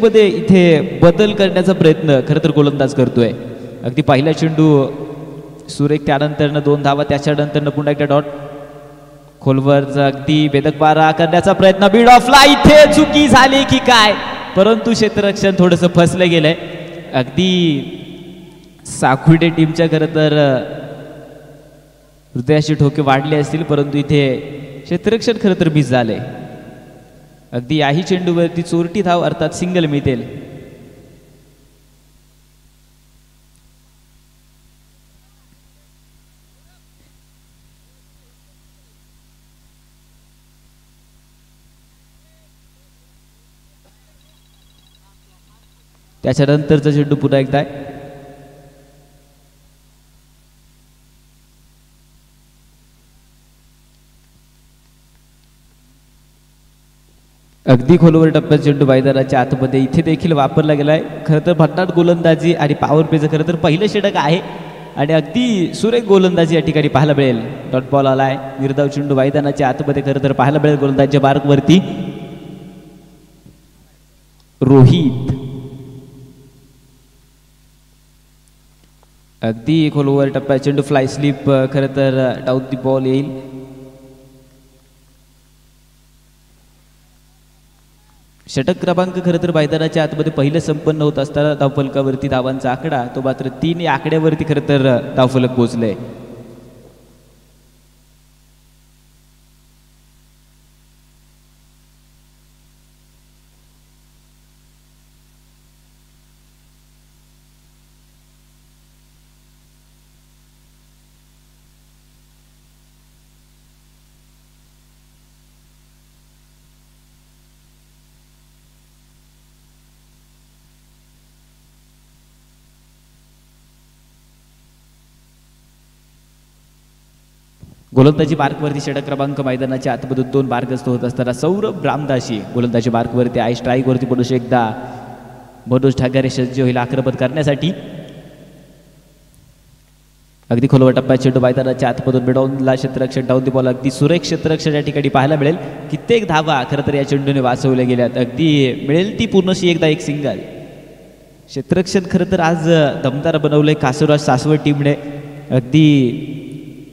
मध्ये इथे बदल करण्याचा प्रयत्न खरं तर गोलंदाज करतोय. अगदी पहिला चेंडू सुरेख, त्यानंतरनं 2 धावा, त्याच्यानंतरनं पुन्हा एकदा डॉट. खोलवरचा अगदी भेदक मारा करण्याचा प्रयत्न, बीड ऑफला, इथे चुकी झाली की काय, परंतु क्षेत्ररक्षण थोडंसं फसलं गेलंय. अगदी साकुर्डे टीमच्या खरं तर हृदयाचे ठोके वाढले असतील, परंतु इथे क्षेत्ररक्षण खरं तर मिस झाले. अगदी याही चेंडूवरती चोरटी धाव अर्थात सिंगल मिळेल. त्याच्यानंतरचा चेंडू पुन्हा एकदा आहे. अगदी खोलवर टप्प्यात चेंडू मैदानाच्या आतमध्ये इथे देखील वापरला गेलाय. खरं तर भन्नाट गोलंदाजी आणि पॉवर प्लेचं खरं तर पहिलं षटक आहे आणि अगदी सुरेख गोलंदाजी या ठिकाणी पाहायला मिळेल. डॉट बॉल आलाय, निर्धाव चेंडू मैदानाच्या आतमध्ये खरं तर पाहायला मिळेल. गोलंदाजीच्या मार्कवरती रोहित. अगदी खोलवर टप्प्यात चेंडू फ्लाय स्लिप, खरं तर डाऊन दी बॉल येईल. षटक क्रमांक खरं तर मैदानाच्या आतमध्ये पहिलं संपन्न होत असताना धावफलकावरती धावांचा आकडा तो मात्र 3 या आकड्यावरती खरं तर धावफलक पोहोचले. गोलंदाजी मार्कवरती षटक क्रमांक मैदानाच्या आतमधून 2 मार्गस्थ होत असताना सौरभ रामदासी गोलंदाजी मार्कवरती आहे. स्ट्राईकवरती पुरुष एकदा मनोज ठाकरे सज्ज होईल आक्रमण करण्यासाठी. अगदी खोलवर टप्प्यात चेंडू मैदानाच्या आतमधून मिडॉनला क्षेत्ररक्षण डाऊन दी बॉल. अगदी सुरेख क्षेत्ररक्षण या ठिकाणी पाहायला मिळेल. कित्येक धावा खरं तर या चेंडूने वाचवल्या गेल्यात. अगदी मिळेल ती पूर्णशी एकदा एक सिंगल. क्षेत्ररक्षण खरं तर आज दमदार बनवलंय कासुराज सासवड टीमने. अगदी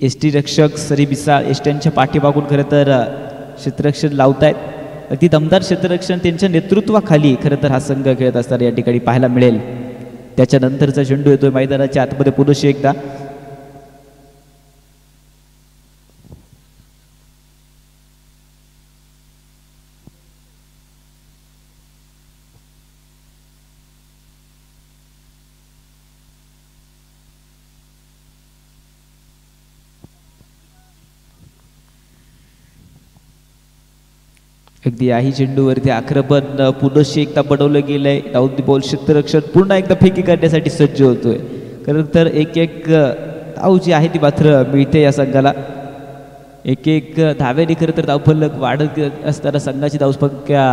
एसटी रक्षक सरी बिसाळ एसट्यांच्या पाठीमागून खरं तर क्षेत्ररक्षण लावतायत. अगदी दमदार क्षेत्ररक्षण त्यांच्या नेतृत्वाखाली खरं तर हा संघ खेळत असताना या ठिकाणी पाहायला मिळेल. त्याच्यानंतरचा चेंडू येतोय मैदानाच्या आतमध्ये पुरुष एकदा. अगदी याही चेंडूवरती आक्रमण पुनश्च एकदा बनवलं गेलंय. डाऊन दी बॉल क्षेत्ररक्षण पुन्हा एकदा फेकी करण्यासाठी सज्ज होतोय. खरं तर एक धाव जी आहे ती मात्र मिळते या संघाला. एक धाव्याने खरं तर धावफलक वाढत असताना संघाची धावसंख्या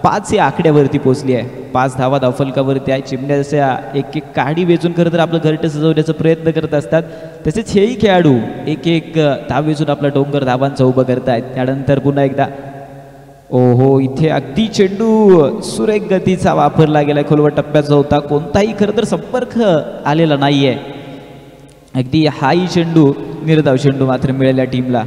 5 या आकड्यावरती पोहोचली आहे. 5 धावा धावफलकावरती आहे. चिमण्याच्या एक काडी वेचून खरं तर आपलं घरटं सजवण्याचा प्रयत्न करत असतात. तसेच हेही खेळाडू एक धाव वेचून आपला डोंगर धावांचा उभं करतायत. त्यानंतर पुन्हा एकदा ओहो, इथे अगदी चेंडू सुरेख गतीचा वापरला गेला. खोलवर टप्प्याचा होता, कोणताही खरं तर संपर्क आलेला नाहीये. अगदी हाही चेंडू निर्धाव चेंडू मात्र मिळेल या टीमला.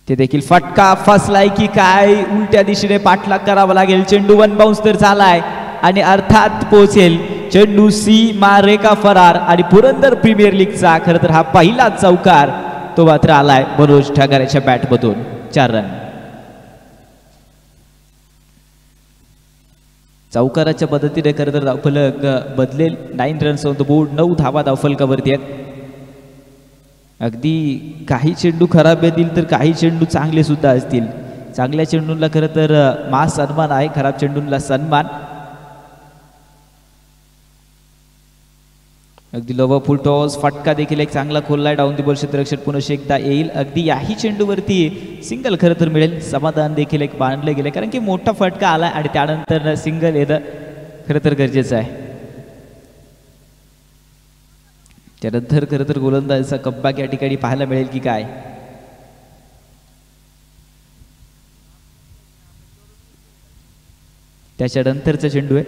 ते देखील फटका फसलाय की काय, उलट्या दिशेने पाठलाग करावा लागेल. चेंडू 1 बाउन्स तर झालाय आणि अर्थात पोहोचेल. चेंडू सी मारेका फरार आणि पुरंदर प्रीमियर लीगचा खरं तर हा पहिला चौकार तो मात्र आलाय मनोज ठाकरेच्या बॅटमधून. 4 रन. चौकाराच्या मदतीने खरं तर धावफलक बदलेल. 9 रन्स ऑन द बोर्ड. 9 धावा धावफलकावरती आहेत. अगदी काही चेंडू खराब येतील तर काही चेंडू चांगले सुद्धा असतील. चांगल्या चेंडूंना खरं तर मा सन्मान आहे, खराब चेंडूंना सन्मान. अगदी लोवा फुल टॉस. फटका देखील एक चांगला खोललाय. डाऊन दी बॉल क्षेत्ररक्षण पुन्हा एकदा येईल. अगदी याही चेंडूवरती सिंगल खरं तर मिळेल. समाधान देखील एक बांधलं गेलं कारण की मोठा फटका आला आणि त्यानंतर सिंगल येणं खरं तर गरजेचं आहे. त्यानंतर खरं तर गोलंदाजीचा कमबॅक या ठिकाणी पाहायला मिळेल की काय. त्याच्यानंतरचा चेंडू आहे.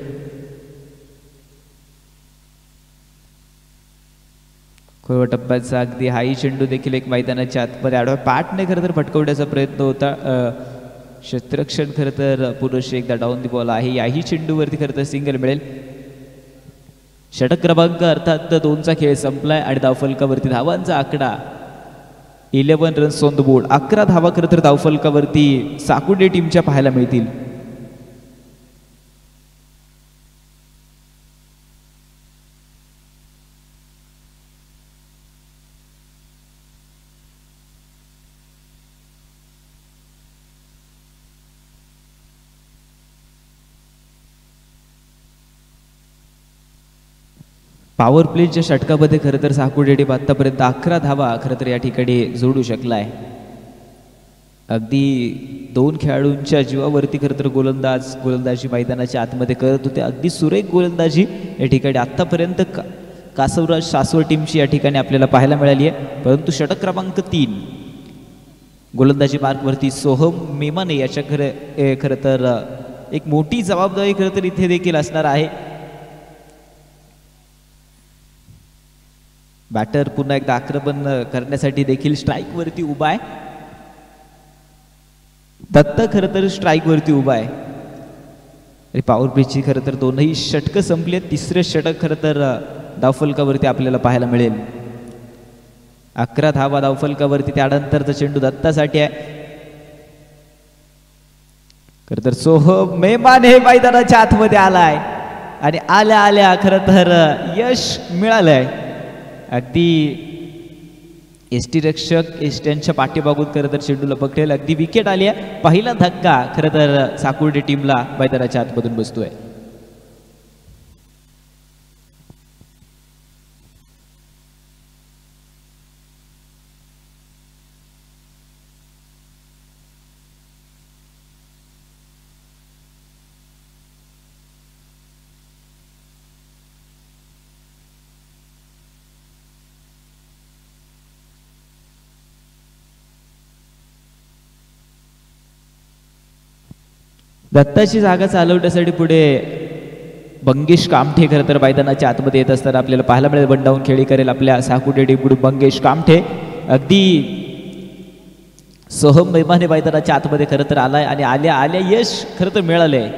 खोलवर टप्प्याचा अगदी हाही चेंडू देखील एक मैदानाच्या आतमध्ये आडवा पाठने खरं तर फटकवण्याचा प्रयत्न होता. क्षेत्ररक्षण खरं तर पुरुष एकदा डाऊन दी बॉल आहे. याही चेंडूवरती खरं तर सिंगल मिळेल. षटक क्रमांक अर्थात 2चा खेळ संपलाय आणि धावफलकावरती धावांचा आकडा 11 रन्स ऑन द बोर्ड. 11 धावा खरं तर धावफलकावरती साकुडे टीमच्या पाहायला मिळतील. पॉवर प्लेच्या षटकामध्ये खरं तर साकुडे टीम आतापर्यंत 11 धावा खरं तर या ठिकाणी जोडू शकलाय. अगदी 2 खेळाडूंच्या जीवावरती खरं तर गोलंदाजी मैदानाच्या आतमध्ये करत होते. अगदी सुरेख गोलंदाजी या ठिकाणी आतापर्यंत कासवराज सासवड टीमची या ठिकाणी आपल्याला पाहायला मिळाली आहे. परंतु षटक क्रमांक 3 गोलंदाजी मार्कवरती सोहम मेमाने याच्या खरं तर एक मोठी जबाबदारी खरं तर इथे देखील असणार आहे. बॅटर पुन्हा एकदा आक्रमण करण्यासाठी देखील स्ट्राईकवरती उभा आहे. दत्त खरं तर स्ट्राईकवरती उभा आहे. आणि पॉवर प्लेची खरं तर 2ही षटकं संपली आहेत. 3रं षटक खरं तर धावफलकावरती आपल्याला पाहायला मिळेल. 11 धावा धावफलकावरती. त्यानंतरचा चेंडू दत्तासाठी आहे. खरं तर सोहम मेहमान हे मैदानाच्या आतमध्ये आलाय आणि आल्या आल्या खरं तर यश मिळालंय. अगदी यष्टीरक्षक त्यांच्या पाठीमागून खरं तर चेंडूला पकडेल. अगदी विकेट आली आहे. पहिला धक्का खरं तर साकुर्डे टीमला मैदानाच्या आतमधून बसतोय. दत्ताची जागा चालवण्यासाठी पुढे बंगेश कामठे खरं तर मैदानाच्या आतमध्ये येत असताना आपल्याला पाहायला मिळेल. बंडाऊन खेळी करेल आपल्या साकुडे टीमकडून बंगेश कामठे. अगदी सोहम मेहमाने मैदानाच्या आतमध्ये खरं तर आलाय आणि आल्या आल्या यश खरं तर मिळालंय.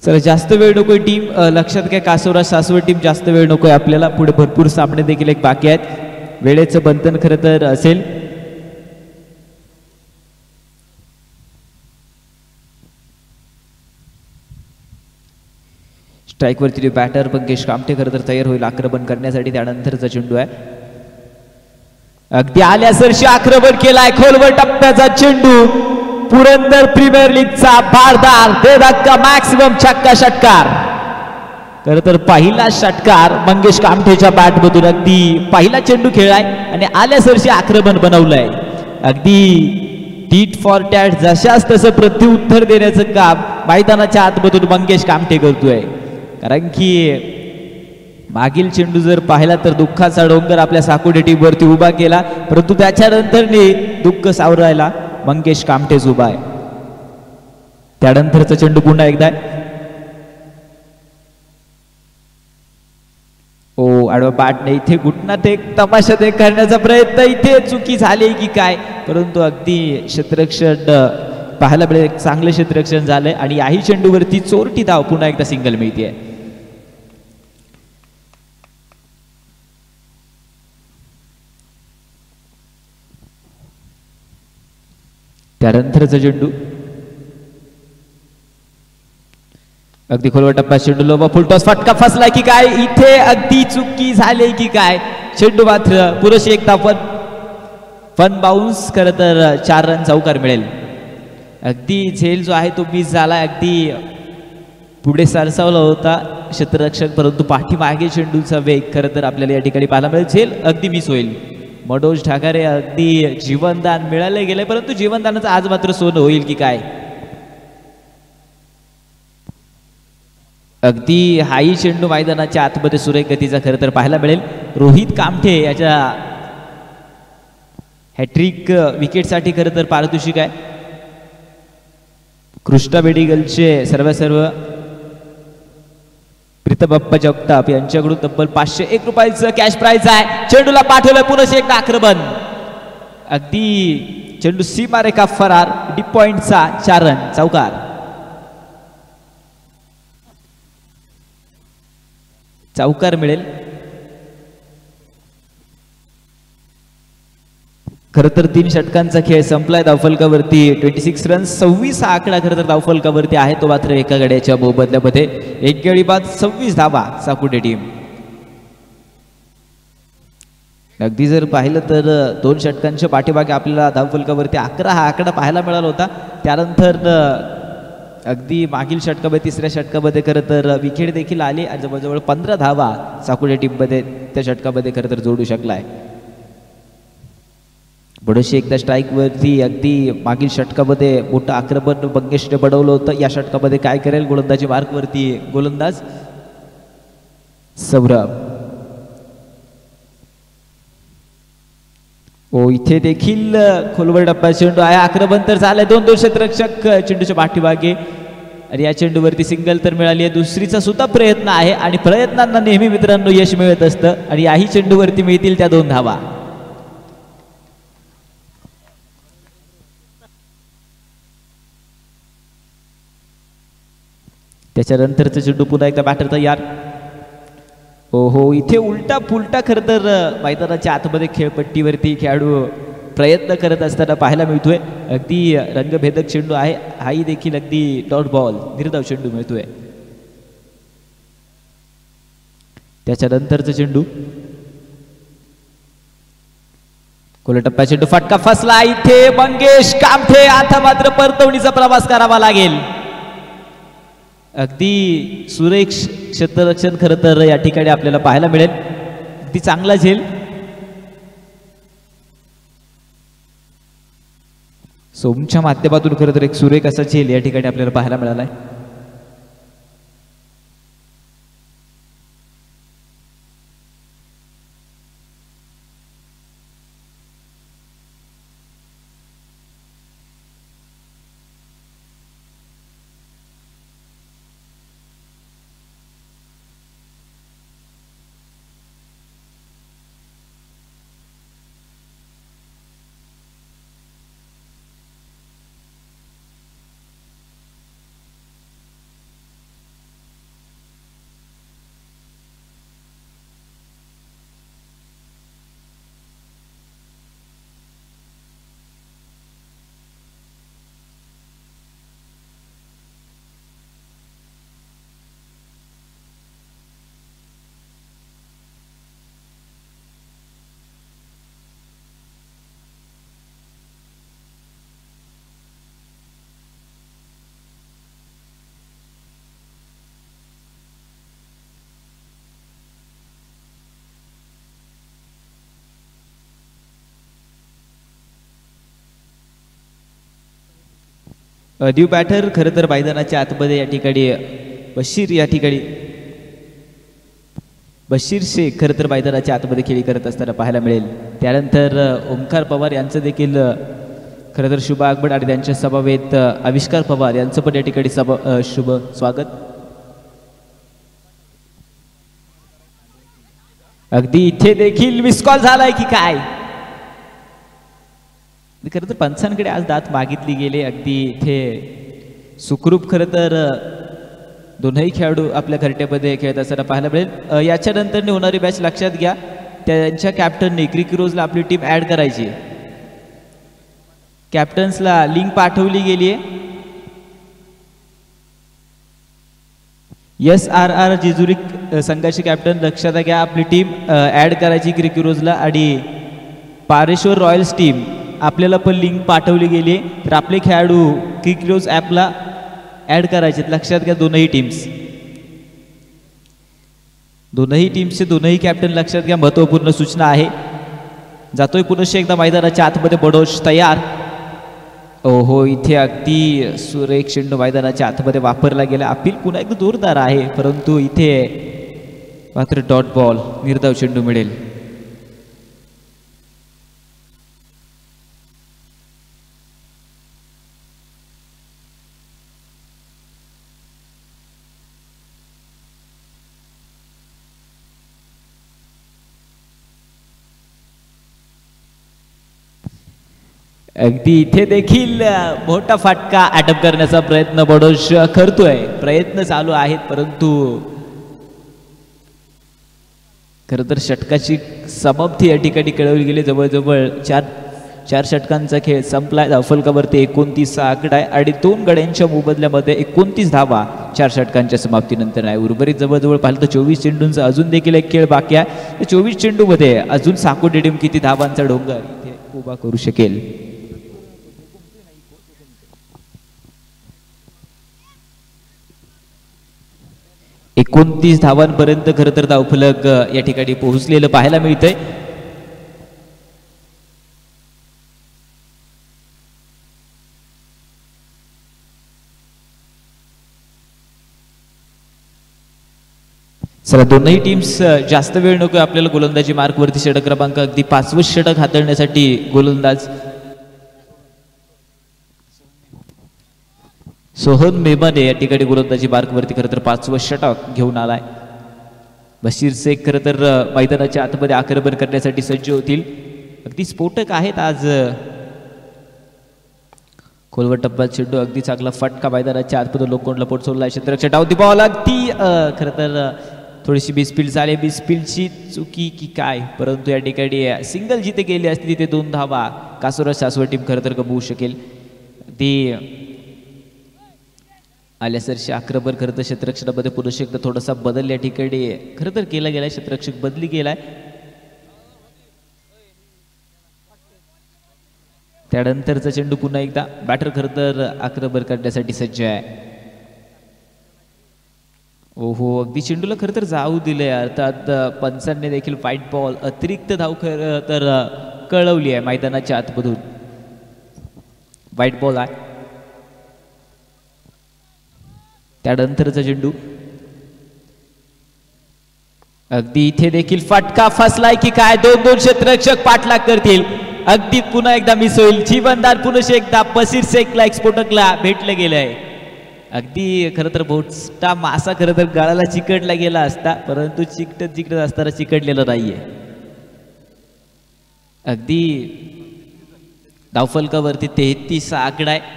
चला जास्त वेळ नकोय टीम. लक्षात घ्या कासवराज सासवड टीम जास्त वेळ नकोय आपल्याला. पुढे भरपूर सामने देखील एक बाकी आहेत. वेळेचं बंधन खरं तर असेल. स्ट्राईकवरती बॅटर बंगेश कामठे खरं तर तयार होईल आक्रमण करण्यासाठी. त्यानंतरचा चेंडू आहे. अगदी आल्यासरशी आक्रमण केलाय. खोलवर टप्प्याचा चेंडू. पुरंदर प्रीमियर लीगचा भारदार दे धक्का मॅक्सिमम छक्का षटकार. खरं तर पहिला षटकार मंगेश कामठेच्या बॅटमधून. अगदी पहिला चेंडू खेळलाय आणि आल्यासरशी आक्रमण बनवलंय. अगदी टीट फॉर टॅट जशाच तसं प्रत्युत्तर देण्याचं काम मैदानाच्या आतमधून मंगेश कामठे करतोय. कारण की मागील चेंडू जर पाहिला तर दुःखाचा डोंगर आपल्या साकुडे टीमवरती उभा केला. परंतु त्याच्यानंतर दुःख सावरायला मंगेश कामठेच उभा आहे. त्यानंतरचा चेंडू पुन्हा एकदा. आडवा बॅटने इथे घुटण्यात एक तमाशा करण्याचा प्रयत्न. इथे चुकी झाली की काय. परंतु अगदी क्षेत्ररक्षण पाहायला मिळेल. चांगलं क्षेत्ररक्षण झालंय आणि याही चेंडूवरती चोरटी धाव पुन्हा एकदा सिंगल मिळते. त्यानंतरचा चेंडू. अगदी खोलवर टप्प्यात चेंडू लोबा फुलटॉस. फटका फसला की काय. इथे अगदी चुकी झाली की काय. चेंडू मात्र पुरेशी एकदा फन बाउन्स खरं तर 4 रन चौकार मिळेल. अगदी झेल जो आहे तो मिस झाला. अगदी पुढे सरसावला होता क्षेत्ररक्षक, परंतु पाठीमागे चेंडूचा वेग खरं तर आपल्याला या ठिकाणी पाहायला मिळेल. झेल अगदी मिस होईल. मनोज ठाकरे अगदी जीवनदान मिळाले गेले, परंतु जीवनदानाचं आज मात्र सोनं होईल की काय. अगदी हाई चेंडू मैदानाच्या आतमध्ये सुरेख गतीचा खरं तर पाहायला मिळेल. रोहित कामठे याच्या हॅट्रिक विकेटसाठी खरं तर पारितोषिक आहे. कृष्णा मेडिकलचे सर्व प्रीतमप्पा जगताप यांच्याकडून तब्बल 501 रुपयाचं कॅश प्राइज आहे. चेंडूला पाठवलं पुन्हा एक आक्रमण. अगदी चेंडू सीमारेखा फरार. डीप पॉइंटचा 4 रन चौकार. चौकार मिळेल. खरं तर 3 षटकांचा खेळ संपलाय. धावफलकावरती 26 रन. 26 हा आकडा खरं तर धावफलकावरती आहे, तो मात्र एका गड्याच्या मोबदल्यामध्ये. एक गडी बाद 26 धावा साकुटे टीम. अगदी जर पाहिलं तर 2 षटकांच्या पाठीमागे आपल्याला धावफलकावरती 11 हा आकडा पाहायला मिळाला होता. त्यानंतर अगदी मागील षटकामध्ये 3ऱ्या षटकामध्ये खरं तर विकेट देखील आली आणि जवळजवळ 15 धावा साकुटे टीममध्ये त्या षटकामध्ये खरं तर जोडू शकलाय. बडोशी एकदा स्ट्राईकवरती अगदी मागील षटकामध्ये मोठं आक्रमण बंगेशने बनवलं होतं. या षटकामध्ये काय करेल गोलंदाजी मार्कवरती गोलंदाज सौरभ. ओ इथे देखील खोलवर डब्बा चेंडू आहे. आक्रमण तर झालंय. 2 क्षेत्ररक्षक चेंडूच्या पाठीमागे आणि या चेंडूवरती सिंगल तर मिळाली आहे. दुसरीचा सुद्धा प्रयत्न आहे आणि प्रयत्नांना नेहमी मित्रांनो यश मिळत असतं आणि याही चेंडूवरती मिळतील त्या 2 धावा. त्याच्यानंतरचा चेंडू पुन्हा एकदा बॅटर तयार. हो इथे उलटा पुलटा खरं तर मैदानाच्या आतमध्ये खेळपट्टीवरती खेळाडू प्रयत्न करत असताना पाहायला मिळतोय. अगदी रंगभेदक चेंडू आहे. हाही देखील अगदी डॉट बॉल निर्धाव चेंडू मिळतोय. त्याच्यानंतरचा चेंडू कोलटप्पा चेंडू फटका फसला. इथे मंगेश कामठे. आता मात्र परतवणीचा प्रवास करावा लागेल. अगदी सुरेख क्षेत्ररक्षण खरं तर या ठिकाणी आपल्याला पाहायला मिळेल. अगदी चांगला झेल. सोमच्या माध्यमातून खरं तर एक सुरेख असा झेल या ठिकाणी आपल्याला पाहायला मिळालाय. न्यू बॅटर खरं तर मैदानाच्या आतमध्ये या ठिकाणी बशीर शेख खरं तर मैदानाच्या आतमध्ये खेळी करत असताना पाहायला मिळेल. त्यानंतर ओमकार पवार यांचं देखील खरं तर शुभ आगमन आणि त्यांच्या समवेत आविष्कार पवार यांचं पण या ठिकाणी शुभ स्वागत. अगदी इथे देखील मिस कॉल झालाय की काय. खरं तर पंचांकडे आज दात मागितली गेले. अगदी इथे सुखरूप खरं तर दोनही खेळाडू आपल्या घरट्यामध्ये खेळत असताना पाहायला मिळेल. याच्या नंतर होणारी मॅच लक्षात घ्या. त्यांच्या कॅप्टनने क्रिकरोजला आपली टीम ऍड करायची. कॅप्टन्सला लिंक पाठवली गेली आहे. SRR जेजुरी संघाची कॅप्टन लक्षात घ्या. आपली टीम ऍड करायची क्रिकरोजला आणि पारेश्वर रॉयल्स टीम आपल्याला पण लिंक पाठवली गेली. तर आपले खेळाडू क्रिकरोज ॲपला ॲड करायचे. लक्षात घ्या दोनही टीम्स. दोनही टीमचे दोनही कॅप्टन लक्षात घ्या, महत्त्वपूर्ण सूचना आहे. जातोय पुनश्च एकदा मैदानाच्या आतमध्ये बडोश तयार. हो इथे अगदी सुरेख चेंडू मैदानाच्या आतमध्ये वापरला गेला. अपील पुन्हा एकदा जोरदार आहे, परंतु इथे मात्र डॉट बॉल, निर्धाव चेंडू मिळेल. अगदी इथे देखील मोठा फटका अटक करण्याचा प्रयत्न बडोश करतोय. प्रयत्न चालू आहेत, परंतु खर तर षटकाची समाप्ती या ठिकाणी कळवली गेली. जवळजवळ चार षटकांचा खेळ संपलाय. धावफलकावरती 29 आकडा आहे आणि 2 गड्यांच्या मोबदल्यामध्ये 29 धावा 4 षटकांच्या समाप्तीनंतर आहे. उर्वरित जवळजवळ पाहिलं तर 24 चेंडूंचा अजून देखील एक खेळ बाकी आहे. 24 चेंडूमध्ये अजून साकोटी टीम किती धावांचा डोंगर इथे उभा करू शकेल. 29 धावांपर्यंत खरं तर धावफलक या ठिकाणी पोहोचलेलं पाहायला मिळतंय. चला, दोनही टीम्स जास्त वेळ नको आपल्याला गोलंदाजी मार्कवरती. षटक क्रमांक अगदी 5वं षटक हाताळण्यासाठी गोलंदाज सोहन मेमाने या ठिकाणी गोलंदाजी मार्कवरती खरं तर 5वं षटक घेऊन आलाय. बशीर शेख खरं तर मैदानाच्या आतमध्ये आक्रमण करण्यासाठी सज्ज होतील. अगदी स्फोटक आहेत आज. खोलवर टप्प्यात चेंडू, अगदी चांगला फटका मैदानाच्या आतमध्ये लोखंडला पोहोचवला. क्षेत्ररक्षक डाव दी बॉल, अगदी खरं तर थोडीशी बिस्पीड झाली. बिस्पीडची चुकी की काय, परंतु या ठिकाणी सिंगल जिथे गेली असती तिथे 2 धावा कासोरा सासवड टीम खरं तर गमवू शकेल. ती आल्यासरशी आक्रमण खरं तर क्षेत्ररक्षणामध्ये पुरुष एकदा थोडासा बदल या ठिकाणी खरं तर केला गेलाय. क्षेत्ररक्षक बदली गेलाय. त्यानंतरचा चेंडू पुन्हा एकदा बॅटर खरं तर आक्रमण करण्यासाठी सज्ज आहे. ओहो, अगदी चेंडूला खरं तर जाऊ दिले. अर्थात पंचांनी देखील व्हाईट बॉल अतिरिक्त धाव खरं तर कळवली आहे मैदानाच्या आतमधून. व्हाईट बॉल आहे. त्यानंतरचा चेंडू, अगदी इथे देखील फटका फसलाय की काय. 2 क्षेत्ररक्षक पाठलाग करतील. अगदी पुन्हा एकदा मिस होईल. जीवनदान पुन्हा एकदा बशीर शेखला एक स्फोटकला भेटलं गेलंय. अगदी खरं तर मोठा मासा खरं तर गाळाला चिकटला गेला असता, परंतु चिकटत असताना चिकटलेला नाहीये. अगदी धावफलकावरती 33 आकडा आहे.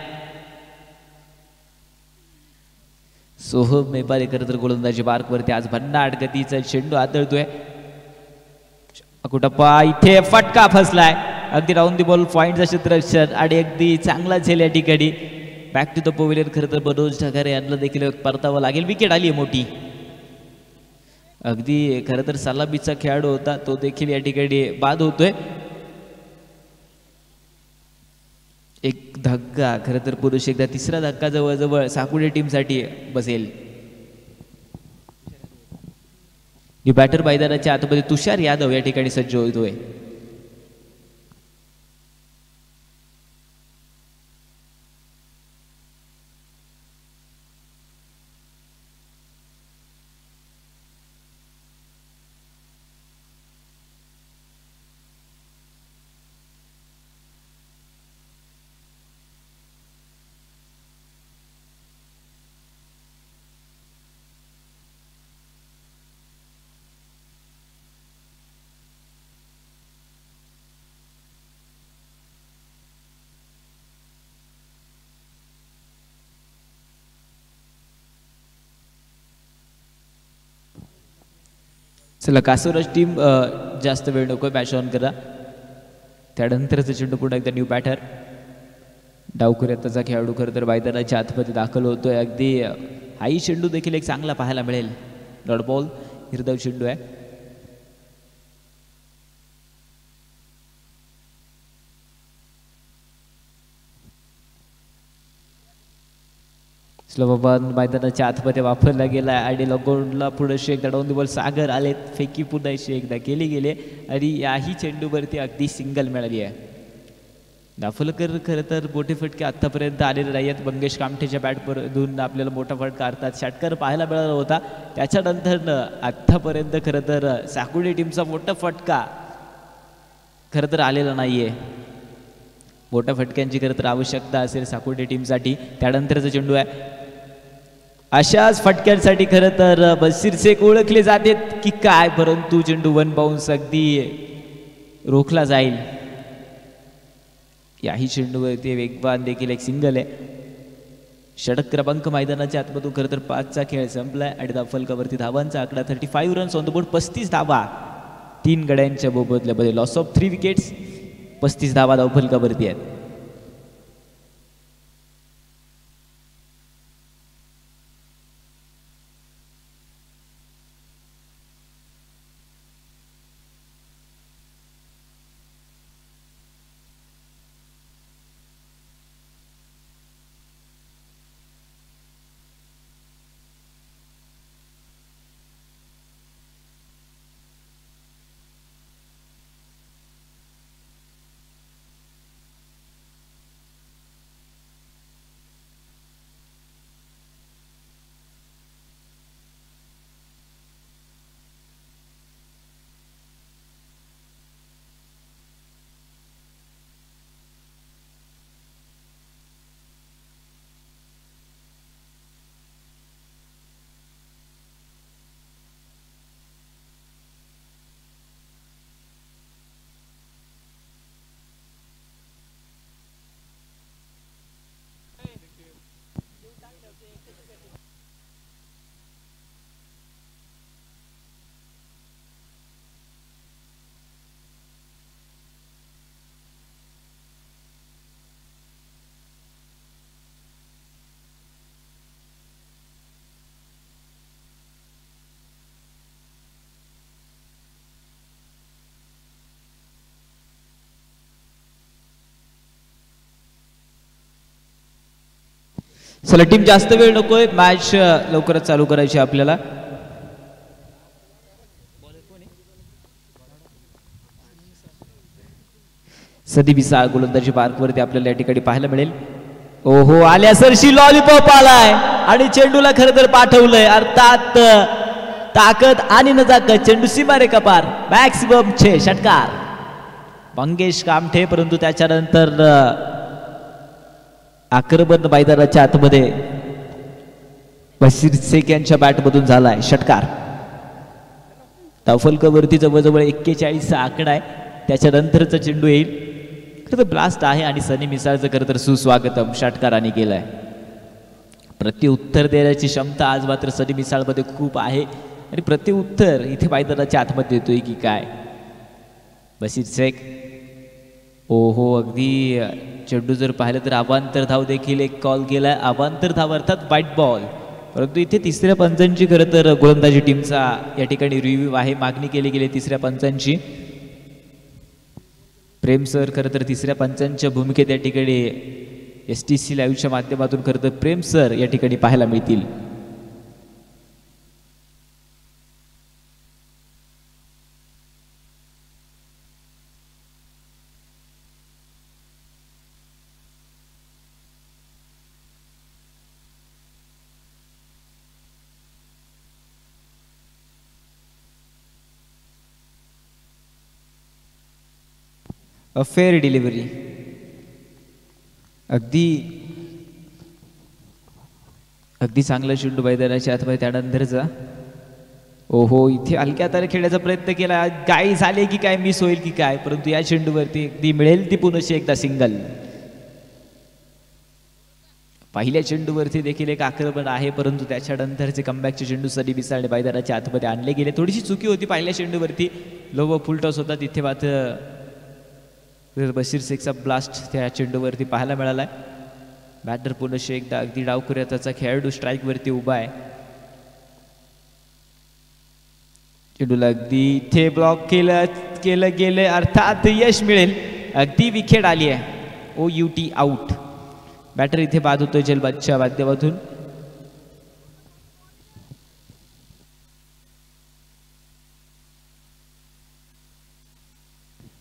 सोहम मेपारे खरं तर गोलंदाजी मार्कवरती आज भन्नाट गतीचा चेंडू आदळतोय. कुटप्पा, इथे फटका फसलाय. अगदी राऊंड दी बॉल पॉइंटचा क्षेत्ररक्षण आणि अगदी चांगला झेल या ठिकाणी. बॅक टू द पवेलियन खरं तर मनोज ढगारे यांना देखील परतावं लागेल. विकेट आली आहे मोठी. अगदी खरं तर सलामीचा खेळाडू होता, तो देखील या ठिकाणी बाद होतोय. एक धक्का खरं तर पुरुष एकदा, तिसरा धक्का जवळजवळ साकुडे टीमसाठी बसेल. बॅटर मैदानाच्या आतमध्ये तुषार यादव या ठिकाणी सज्ज होतोय. चला, कासोराज टीम जास्त वेळ नको, मॅच ऑन करा. त्यानंतरचं चेंडू पुन्हा एकदा न्यू बॅटर. डावखुऱ्याचा खेळाडू खरं तर मैदानाच्या आतमध्ये दाखल होतोय. अगदी हाही चेंडू देखील एक चांगला पाहायला मिळेल. डॉट बॉल, निर्धाव चेंडू आहे. स्लो बॉल मैदानाच्या आतमध्ये वापरला गेला आणि लगोडला पुढे एकदा डाऊन द बॉल सागर आले, फेकी पुन्हा एकदा केली गेले आणि याही चेंडूवरती अगदी सिंगल मिळाली आहे. दाफलकर खरं तर मोठे फटके आत्तापर्यंत आलेले नाही आहेत. मंगेश कामठेच्या बॅटमधून आपल्याला मोठा फटका अर्थात षटकार पाहायला मिळाला होता. त्याच्यानंतर आत्तापर्यंत खरं तर साकुडे टीमचा मोठा फटका खरं तर आलेला नाही आहे. मोठ्या फटक्यांची खरं तर आवश्यकता असेल साकुडे टीमसाठी. त्यानंतरचा चेंडू आहे. अशाच फटक्यांसाठी खरं तर बशीर शेख ओळखले जाते की काय, परंतु चेंडू वन बाउन्स अगदी रोखला जाईल. याही चेंडूवरती वेगवान देखील एक सिंगल आहे. षटक क्रमांक मैदानाच्या आतमधून खरं तर 5चा खेळ संपलाय आणि धावफलकावरती धावांचा आकडा 35 रन्स ऑन द बोर्ड. 35 धावा 3 गड्यांच्या मोबदल्यामध्ये. Loss of 3 wickets. 35 धावा धावफलकावरती आहेत. चला टीम जास्त वेळ नकोय, मॅच लवकरच चालू करायची आपल्याला. सदी बिसाळ गोलंदाजी मार्कवरती आपल्याला या ठिकाणी पाहायला मिळेल. ओहो, आल्या सरशी लॉलीपॉप आलाय आणि चेंडूला खरं तर पाठवलंय. अर्थात ताकद आणि नजाकत, चेंडू सीमारेखा पार, मॅक्सिमम 6 षटकार मंगेश कामठे. परंतु त्याच्यानंतर आक्रमण मैदानाच्या आतमध्ये बशीर शेख यांच्या बॅटमधून झालाय षटकार. धावफलकावरती जवळजवळ 41चा आकडा आहे. त्याच्यानंतरचा चेंडू येईल. खरं तर ब्लास्ट आहे आणि सनी मिसाळचं खरं तर सुस्वागतम षटकाराने केलंय. प्रत्युत्तर देण्याची क्षमता आज मात्र सनी मिसाळमध्ये खूप आहे आणि प्रत्युत्तर इथे मैदानाच्या आतमध्ये देतोय की काय बशीर शेख. ओहो, अगदी चेंडू जर पाहिलं तर अवांतर धाव देखील एक कॉल केलाय. अवांतर धाव अर्थात वाईट बॉल. परंतु इथे तिसऱ्या पंचांची खरं तर गोलंदाजी टीमचा या ठिकाणी रिव्ह्यू आहे. मागणी केली गेली तिसऱ्या पंचांची. प्रेम सर खरं तर तिसऱ्या पंचांच्या भूमिकेत या ठिकाणी STC लाईव्हच्या माध्यमातून खरं तर प्रेम सर या ठिकाणी पाहायला मिळतील. अ फेअर डिलिव्हरी. अगदी अगदी चांगला चेंडू मैदानाच्या आतमध्ये. त्यानंतरचा ओहो, इथे हलक्या हाताने खेळण्याचा प्रयत्न केला. काय झाले की काय, मिस होईल की काय, परंतु या चेंडूवरती अगदी मिळेल ती पुनश्च एकदा सिंगल. पहिल्या चेंडूवरती देखील एक आक्रमण आहे, परंतु त्याच्यानंतरचे कमबॅकचे चेंडू सनी बिसाळे मैदानाच्या आतमध्ये आणले गेले. थोडीशी चुकी होती पहिल्या चेंडूवरती. लो व फुल टॉस होता तिथे मात्र बशीर शेखचा ब्लास्ट त्या चेंडूवरती पाहायला मिळालाय. बॅटर पुनश्च एकदा अगदी डावखुऱ्या त्याचा खेळाडू स्ट्राईकवरती उभा आहे. चेंडूला अगदी इथे ब्लॉक केलं गेले. अर्थात यश मिळेल. अगदी विकेट आली आहे. OUT out. बॅटर इथे बाद होतोय जलबादच्या माध्यमातून.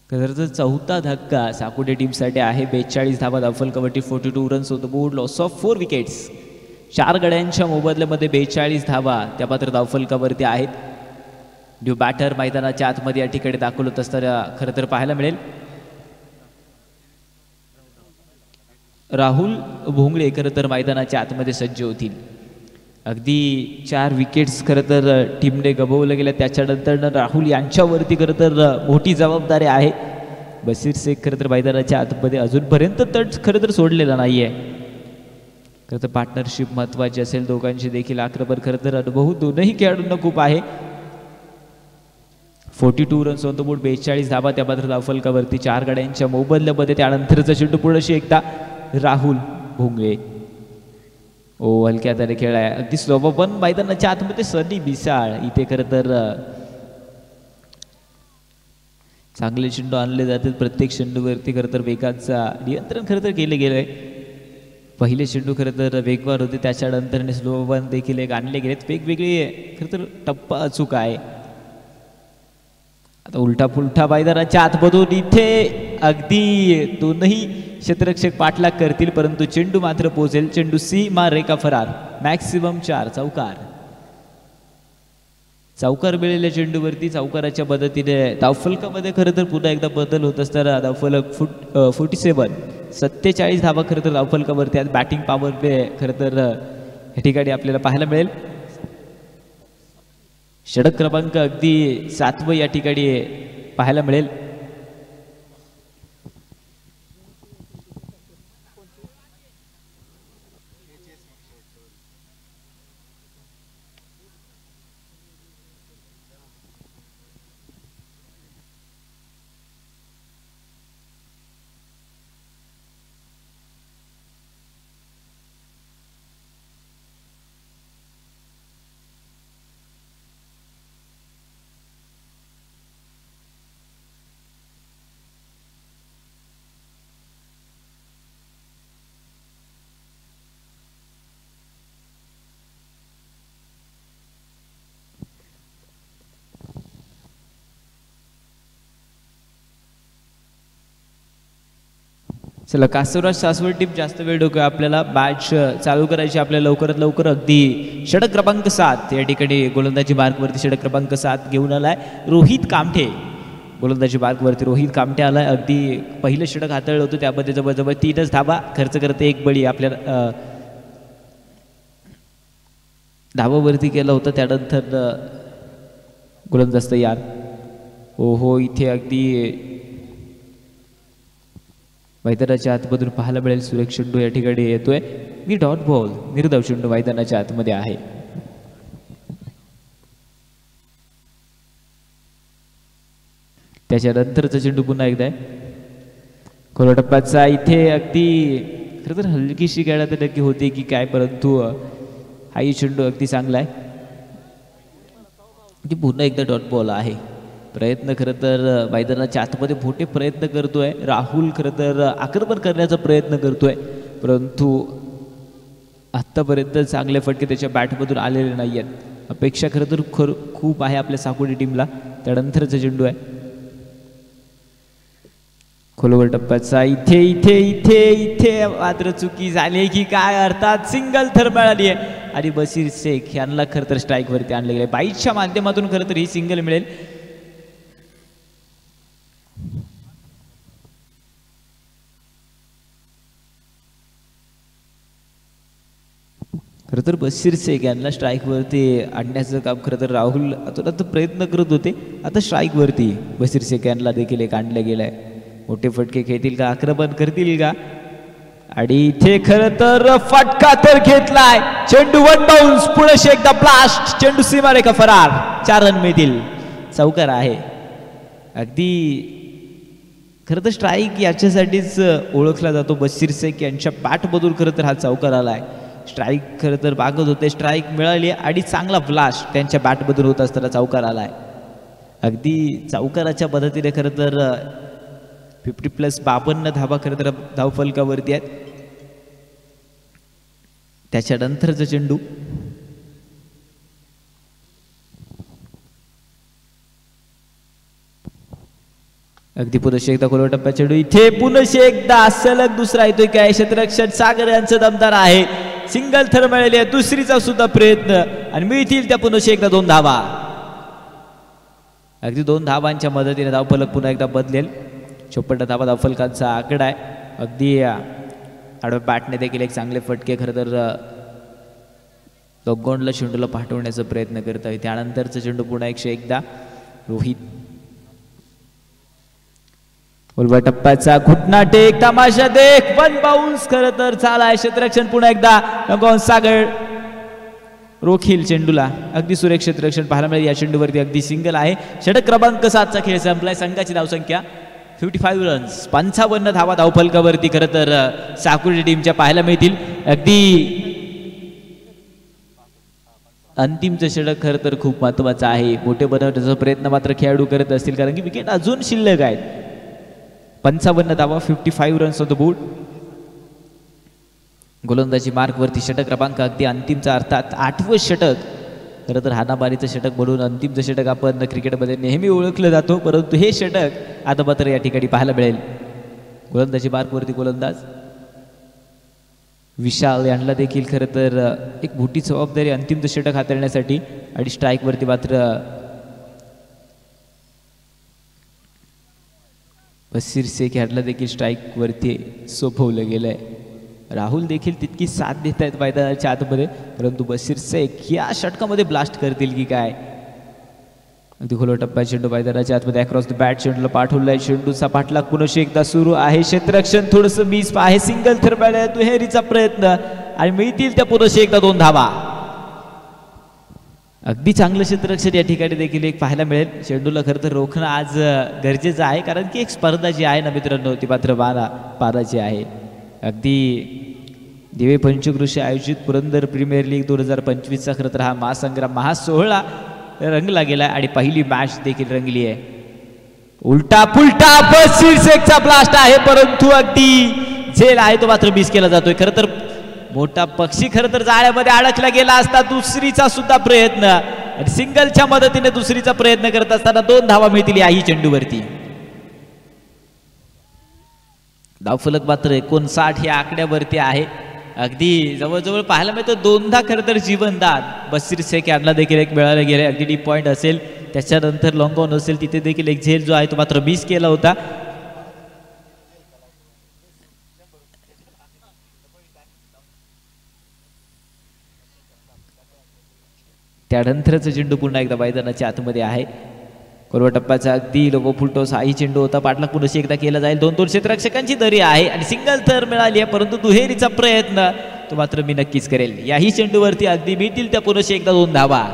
खरं चौथा धक्का साकोटे टीमसाठी आहे. 42 धावा धावफलकावरती, 42 runs on the board, loss of 4 wickets. 4 गड्यांच्या मोबदल्यामध्ये 42 धावा त्या मात्र धावफलकावरती आहेत. न्यू बॅटर मैदानाच्या आतमध्ये या ठिकाणी दाखल होत असताना खरं तर पाहायला मिळेल. राहुल भोंगळे खरं तर मैदानाच्या आतमध्ये सज्ज होतील. अगदी 4 विकेट्स खरं तर टीमने गमावल्या गेल्या. त्याच्यानंतर राहुल यांच्यावरती खरं तर मोठी जबाबदारी आहे. बशीर शेख खरं तर मैदानाच्या आतमध्ये अजूनपर्यंत तट खरं तर सोडलेला नाही आहे. खरं तर पार्टनरशिप महत्त्वाची असेल दोघांची देखील. आक्रमण खरं तर अनुभव दोनही खेळाडूंना खूप आहे. 42 रन्स ऑन द बोर्ड, 42 धावा त्या मात्र धावफलकावरती, 4 गड्यांच्या मोबदल्यामध्ये. त्यानंतरचा चेंडू पुढे एकदा राहुल भोंगळे. हलक्या हाताने खेळ आहे. अगदी स्लो पण मैदानाच्या आतमध्ये सनी बिसाळ इथे खरं तर चांगले चेंडू आणले जातात. प्रत्येक चेंडूवरती खरं तर वेगाचा नियंत्रण खरं तर केले गेले. पहिले चेंडू खरं तर वेगवान होते, त्याच्यानंतर स्लो वन देखील एक आणले गेलेत. वेगवेगळे खरं तर टप्पा अचूक आहे. आता उलटा पुलटा मैदानाच्या आतमधून इथे अगदी दोनही क्षेत्ररक्षक पाठलाग करतील, परंतु चेंडू मात्र पोहोचेल. चेंडू सीमा रेखा फरार, मॅक्सिमम 4 चौकार. चौकार मिळालेल्या चेंडूवरती चौकाराच्या मदतीने धावफलकामध्ये खरं तर पुन्हा एकदा बदल होत असताना धावफलक 47 धावा खरं तर धावफलकावरती आज बॅटिंग पॉवर प्ले खरं तर या ठिकाणी आपल्याला पाहायला मिळेल. षटक क्रमांक अगदी 7वे या ठिकाणी पाहायला मिळेल. चला, कासवराज सासवड टीम जास्त वेळ डोकं आपल्याला मॅच चालू करायची. आपल्याला लवकरात लवकर अगदी षटक क्रमांक 7 या ठिकाणी गोलंदाजी मार्कवरती षटक क्रमांक 7 घेऊन आलाय रोहित कामठे. गोलंदाजी मार्कवरती रोहित कामठे आलाय. अगदी पहिलं षटक हाताळलं होतं, त्यामध्ये जवळजवळ 3च धावा खर्च करते. एक बळी आपल्याला धावावरती केला होता. त्यानंतर गोलंदाज तयार. इथे अगदी मैदानाच्या आतमधून पाहायला मिळेल सुरेख चेंडू या ठिकाणी येतोय. मी डॉट बॉल, निर्धाव चेंडू मैदानाच्या आतमध्ये आहे. त्याच्यानंतरचा चेंडू पुन्हा एकदा आहे खोला टप्प्याचा. इथे अगदी खरं तर हलकीशी खेळा तर नक्की होते की काय, परंतु हाही चेंडू अगदी चांगला आहे. पुन्हा एकदा डॉट बॉल आहे. प्रयत्न खरं तर मैदानाच्या आतमध्ये मोठे प्रयत्न करतोय राहुल. खरं तर आक्रमण करण्याचा प्रयत्न करतोय, परंतु आत्तापर्यंत चांगले फटके त्याच्या बॅटमधून आलेले नाही आहेत. अपेक्षा खरं तर खूप आहे आपल्या साकोडी टीमला. त्यानंतरचा चेंडू आहे खोलवर टप्प्याचा. इथे इथे इथे इथे मात्र चुकी झाली की काय, अर्थात सिंगल थर मिळाली आहे आणि बशीर शेख यांना खरं तर स्ट्राईकवरती आणले गेले. 22च्या माध्यमातून खरं तर ही सिंगल मिळेल. खरं तर बशीर शेख यांना स्ट्राईकवरती आणण्याचं काम खरं तर राहुल आता प्रयत्न करत होते. आता स्ट्राईकवरती बशीर शेख यांना देखील एक आणलं गेलं आहे. मोठे फटके खेळतील का, आक्रमण करतील का, आणि इथे खरं तर फटका तर घेतलाय. चेंडू वन बाउन्स, पुढे एकदा ब्लास्ट, चेंडू सीमारेखा फरार. 4 रन मिळतील. चौकार आहे. अगदी खरं तर स्ट्राईक याच्यासाठीच ओळखला जातो. बशीर शेख यांच्या बॅटमधून खरं तर हा चौकार आलाय. स्ट्राईक खरं तर मागत होते, स्ट्राईक मिळाली आणि चांगला ब्लास्ट त्यांच्या बॅटमधून होत असताना चौकार आलाय. अगदी चौकाराच्या मदतीने खरं तर 50+52 धावा खरं तर धावफलकावरती आहेत. त्याच्यानंतरचा चेंडू अगदी पुनश्च एकदा खोलवर टप्प्यात चेंडू इथे पुनश्च एकदा सलग दुसरा येतोय काय क्षेत्ररक्षण सागर यांचं दमदार आहे. सिंगल थर मिळाली आहे, दुसरीचा सुद्धा प्रयत्न आणि मिळतील त्या पुनश्च एकदा 2 धावा. अगदी 2 धावांच्या मदतीने धावफलक पुन्हा एकदा बदलेल. 54 धावा धावफलकांचा आकडा आहे. अगदी आडव्या बॅटने देखील एक चांगले फटके खरं तर लोगोंडला चेंडूला पाठवण्याचा प्रयत्न करत आहे. त्यानंतरचा चेंडू पुन्हा एकदा रोहित उलव्या टप्प्याचा घुटना टेक तमाशा देख 1 बाउन्स खरं तर चालाय. क्षेत्ररक्षण पुन्हा एकदा सागर रोखील चेंडूला. अगदी सुरेख क्षेत्ररक्षण पाहायला मिळेल या चेंडूवरती. अगदी सिंगल आहे. षटक क्रमांक 7 चा खेळ संपलाय. संघाची धावसंख्या 55 रन्स 55 धावा धावफलकावरती खरं तर साकुर्डी टीमच्या पाहायला मिळतील. अगदी अंतिमचं षटक खरं तर खूप महत्वाचं आहे. मोठे बनवण्याचा प्रयत्न मात्र खेळाडू करत असतील कारण की विकेट अजून शिल्लक आहेत. 55 धावा 55 रन्स ऑन द बोर्ड. गोलंदाजी मार्कवरती षटक क्रमांक अगदी अंतिमचा अर्थात 8वं षटक खरं तर हानाबारीचं षटक म्हणून अंतिमचं षटक आपण क्रिकेटमध्ये नेहमी ओळखलं जातो, परंतु हे षटक आता मात्र या ठिकाणी पाहायला मिळेल. गोलंदाजी मार्कवरती गोलंदाज विशाल यांना देखील खरं तर एक मोठी जबाबदारी अंतिमचं षटक हाताळण्यासाठी आणि स्ट्राईकवरती मात्र बशीर शेख यांना देखील स्ट्राईकवरती सोपवलं गेलंय. राहुल देखील तितकी साथ देत आहेत मैदानाच्या आतमध्ये, परंतु बशीर शेख या षटकामध्ये ब्लास्ट करतील की काय. अगदी खोलवर टप्प्यात चेंडू मैदानाच्या आतमध्ये अक्रॉस द बॅट चेंडूला पाठवलाय. चेंडूचा पाठलाग पुन्हा एकदा सुरू आहे. क्षेत्ररक्षण थोडंसं मिस आहे. सिंगल थर दुहेरीचा प्रयत्न आणि मिळतील त्या पुन्हा एकदा 2 धावा. अगदी चांगलं क्षेत्ररक्षण या ठिकाणी देखील एक पाहायला मिळेल. चेंडूला खरं तर रोखणं आज गरजेचं आहे कारण की एक स्पर्धा जी आहे ना मित्रांनो ती मात्र पाराची आहे. अगदी दिवे पंचकृषी आयोजित पुरंदर प्रीमियर लीग 2025चा खरं तर हा महासंग्राम महासोहळा रंगला गेला आणि पहिली मॅच देखील रंगली आहे. उलटा पुलटा बशीर शेखचा ब्लास्ट आहे, परंतु अगदी झेल आहे तो मात्र मिस केला जातोय. खरं तर मोठा पक्षी खरं तर जाळ्यामध्ये अडकला गेला असता. दुसरीचा सुद्धा प्रयत्न आणि सिंगलच्या मदतीने दुसरीचा प्रयत्न करत असताना 2 धावा मिळतील याही चेंडूवरती. धावफलक मात्र 59 या आकड्यावरती आहे. अगदी जवळजवळ पाहायला मिळतं 2दा खरं तर जीवनदान बशीर शेख यांना देखील एक मिळालं गेले. अगदी डीप पॉईंट असेल त्याच्यानंतर लॉंग ऑन असेल तिथे देखील एक झेल जो आहे तो मात्र मिस केला होता. त्यानंतरचा चेंडू पुन्हा एकदा मैदानाच्या आतमध्ये आहे. खोलवर टप्प्याचा अगदी लोबो फुलटॉस हाही चेंडू होता. पाठलाग पुन्हा एकदा केला जाईल. 2 क्षेत्ररक्षकांची दरी आहे आणि सिंगल तर मिळाली आहे, परंतु दुहेरीचा प्रयत्न तो मात्र मी नक्कीच करेल. याही चेंडूवरती अगदी मिळतील त्या पुन्हा एकदा 2 धावा.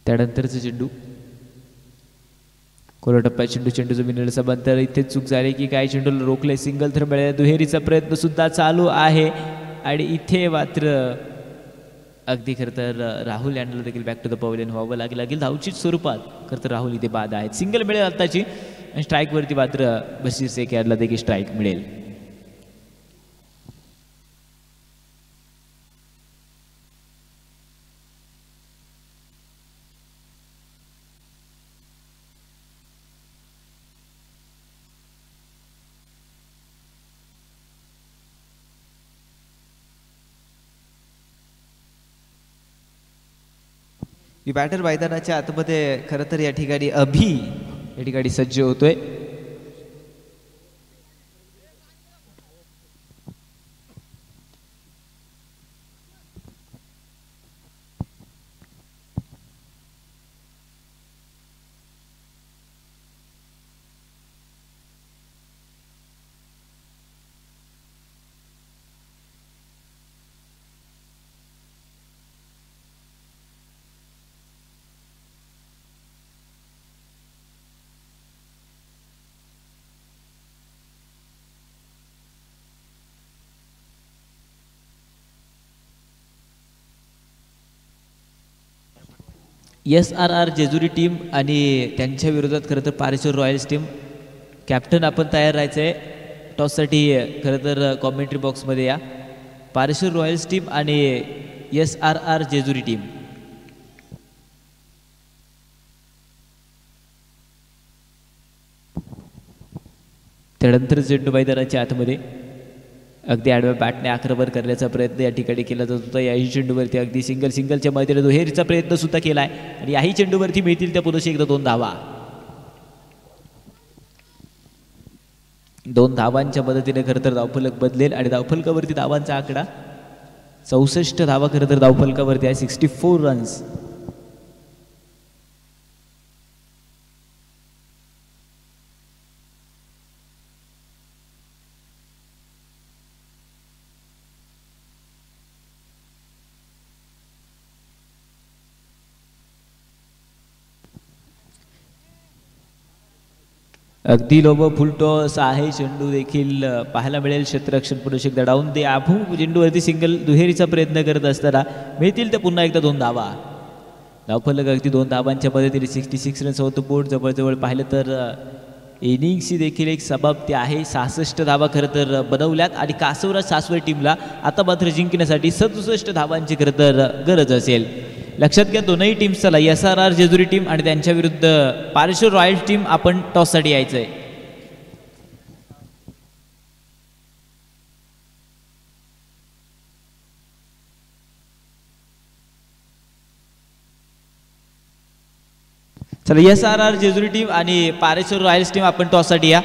त्यानंतरचं चेंडू खोलवर टप्प्यात चेंडूचं विनर समांतर इथे चूक झाली की काय चेंडूला रोखले. सिंगल थर मिळाले. दुहेरीचा प्रयत्न सुद्धा चालू आहे आणि इथे मात्र अगदी खरं तर राहुल यांना देखील बॅक टू द पवेलियन व्हावं लागेल. धावची स्वरूपात खरं तर राहुल इथे बाद आहेत. सिंगल मिळेल आताची आणि स्ट्राईकवरती मात्र बशीर शेख यांना देखील स्ट्राईक मिळेल. ही बॅटर मैदानाच्या आतमध्ये खरं तर या ठिकाणी या ठिकाणी सज्ज होतोय. SRR जेजुरी टीम आणि त्यांच्या विरोधात खरं तर पारेश्वर रॉयल्स टीम. कॅप्टन आपण तयार राहायचं आहे टॉससाठी. खरं तर कॉमेंट्री बॉक्समध्ये या. पारेश्वर रॉयल्स टीम आणि SRR जेजुरी टीम. त्यानंतर चेंडू मैदानाच्या आतमध्ये अगदी आडव्या बॅटने आक्रमण करण्याचा प्रयत्न या ठिकाणी केला जात होता. याही चेंडूवरती अगदी सिंगलच्या मध्ये दुहेरीचा प्रयत्न सुद्धा केला आहे आणि याही चेंडूवरती मिळतील त्या पुन्हा एकदा 2 धावा. 2 धावांच्या मदतीने खरं तर धावफलक बदलेल आणि धावफलकावरती धावांचा आकडा 64 धावा खरं तर धावफलकावरती आहे. 64 रन्स. अगदी लोब फुलटॉस आहे. चेंडू देखील पाहायला मिळेल. क्षेत्ररक्षण पुरुष एकदा डाऊन दे आभू चेंडूवरती सिंगल दुहेरीचा प्रयत्न करत असताना मिळतील तर पुन्हा एकदा 2 धावा. धावफलक अगदी 2 धावांच्या मदतीने 66 रन्स होतो बोर्ड. जवळजवळ पाहिलं तर इनिंग्सची देखील एक समाप्ती आहे. 66 धावा खरं तर बनवल्यात आणि कासवराज सासवड टीमला आता मात्र जिंकण्यासाठी 67 धावांची खरं तर गरज असेल. लक्षात घ्या दोनही टीम्सला SRR जेजुरी टीम आणि त्यांच्या विरुद्ध पारेश्वर रॉयल्स टीम आपण टॉससाठी यायचं आहे. चला SRR जेजुरी टीम आणि पारेश्वर रॉयल्स टीम आपण टॉससाठी या.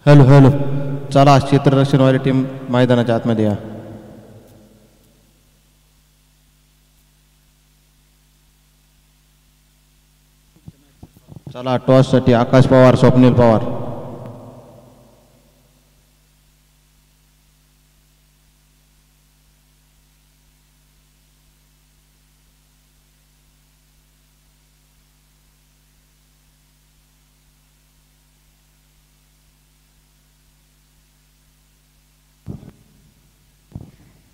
हॅलो हॅलो चला क्षेत्ररक्षणवाली टीम मैदानाच्या आतमध्ये या. चला टॉससाठी Akash Pawar Swapnil Pawar.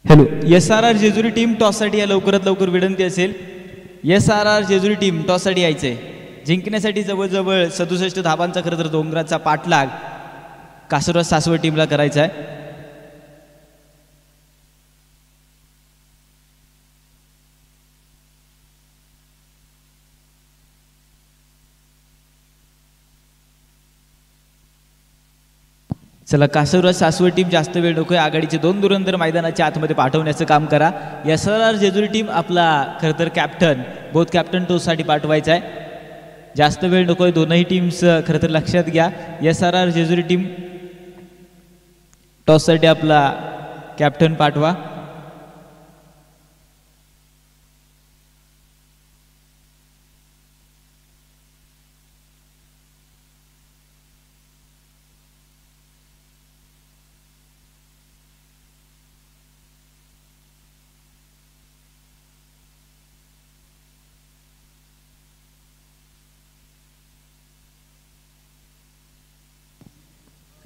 Hello, SRR Jejuri team टॉससाठी या लवकरात लवकर विनंती असेल. SRR जेजुरी टीम टॉससाठी यायचंय. जिंकण्यासाठी जवळजवळ 67 धावांचा खरं तर डोंगराचा पाठलाग कासुरवाड सासवड टीमला करायचा आहे. चला, कासवराज सासवड टीम जास्त वेळ नकोय. आघाडीचे 2 धुरंधर मैदानाच्या आतमध्ये पाठवण्याचं काम करा. SRR जेजुरी टीम आपला खरं तर कॅप्टन बोथ कॅप्टन टॉससाठी पाठवायचा आहे. जास्त वेळ नकोय. दोनही टीम्स खरं तर लक्षात घ्या. SRR जेजुरी टीम टॉससाठी आपला कॅप्टन पाठवा.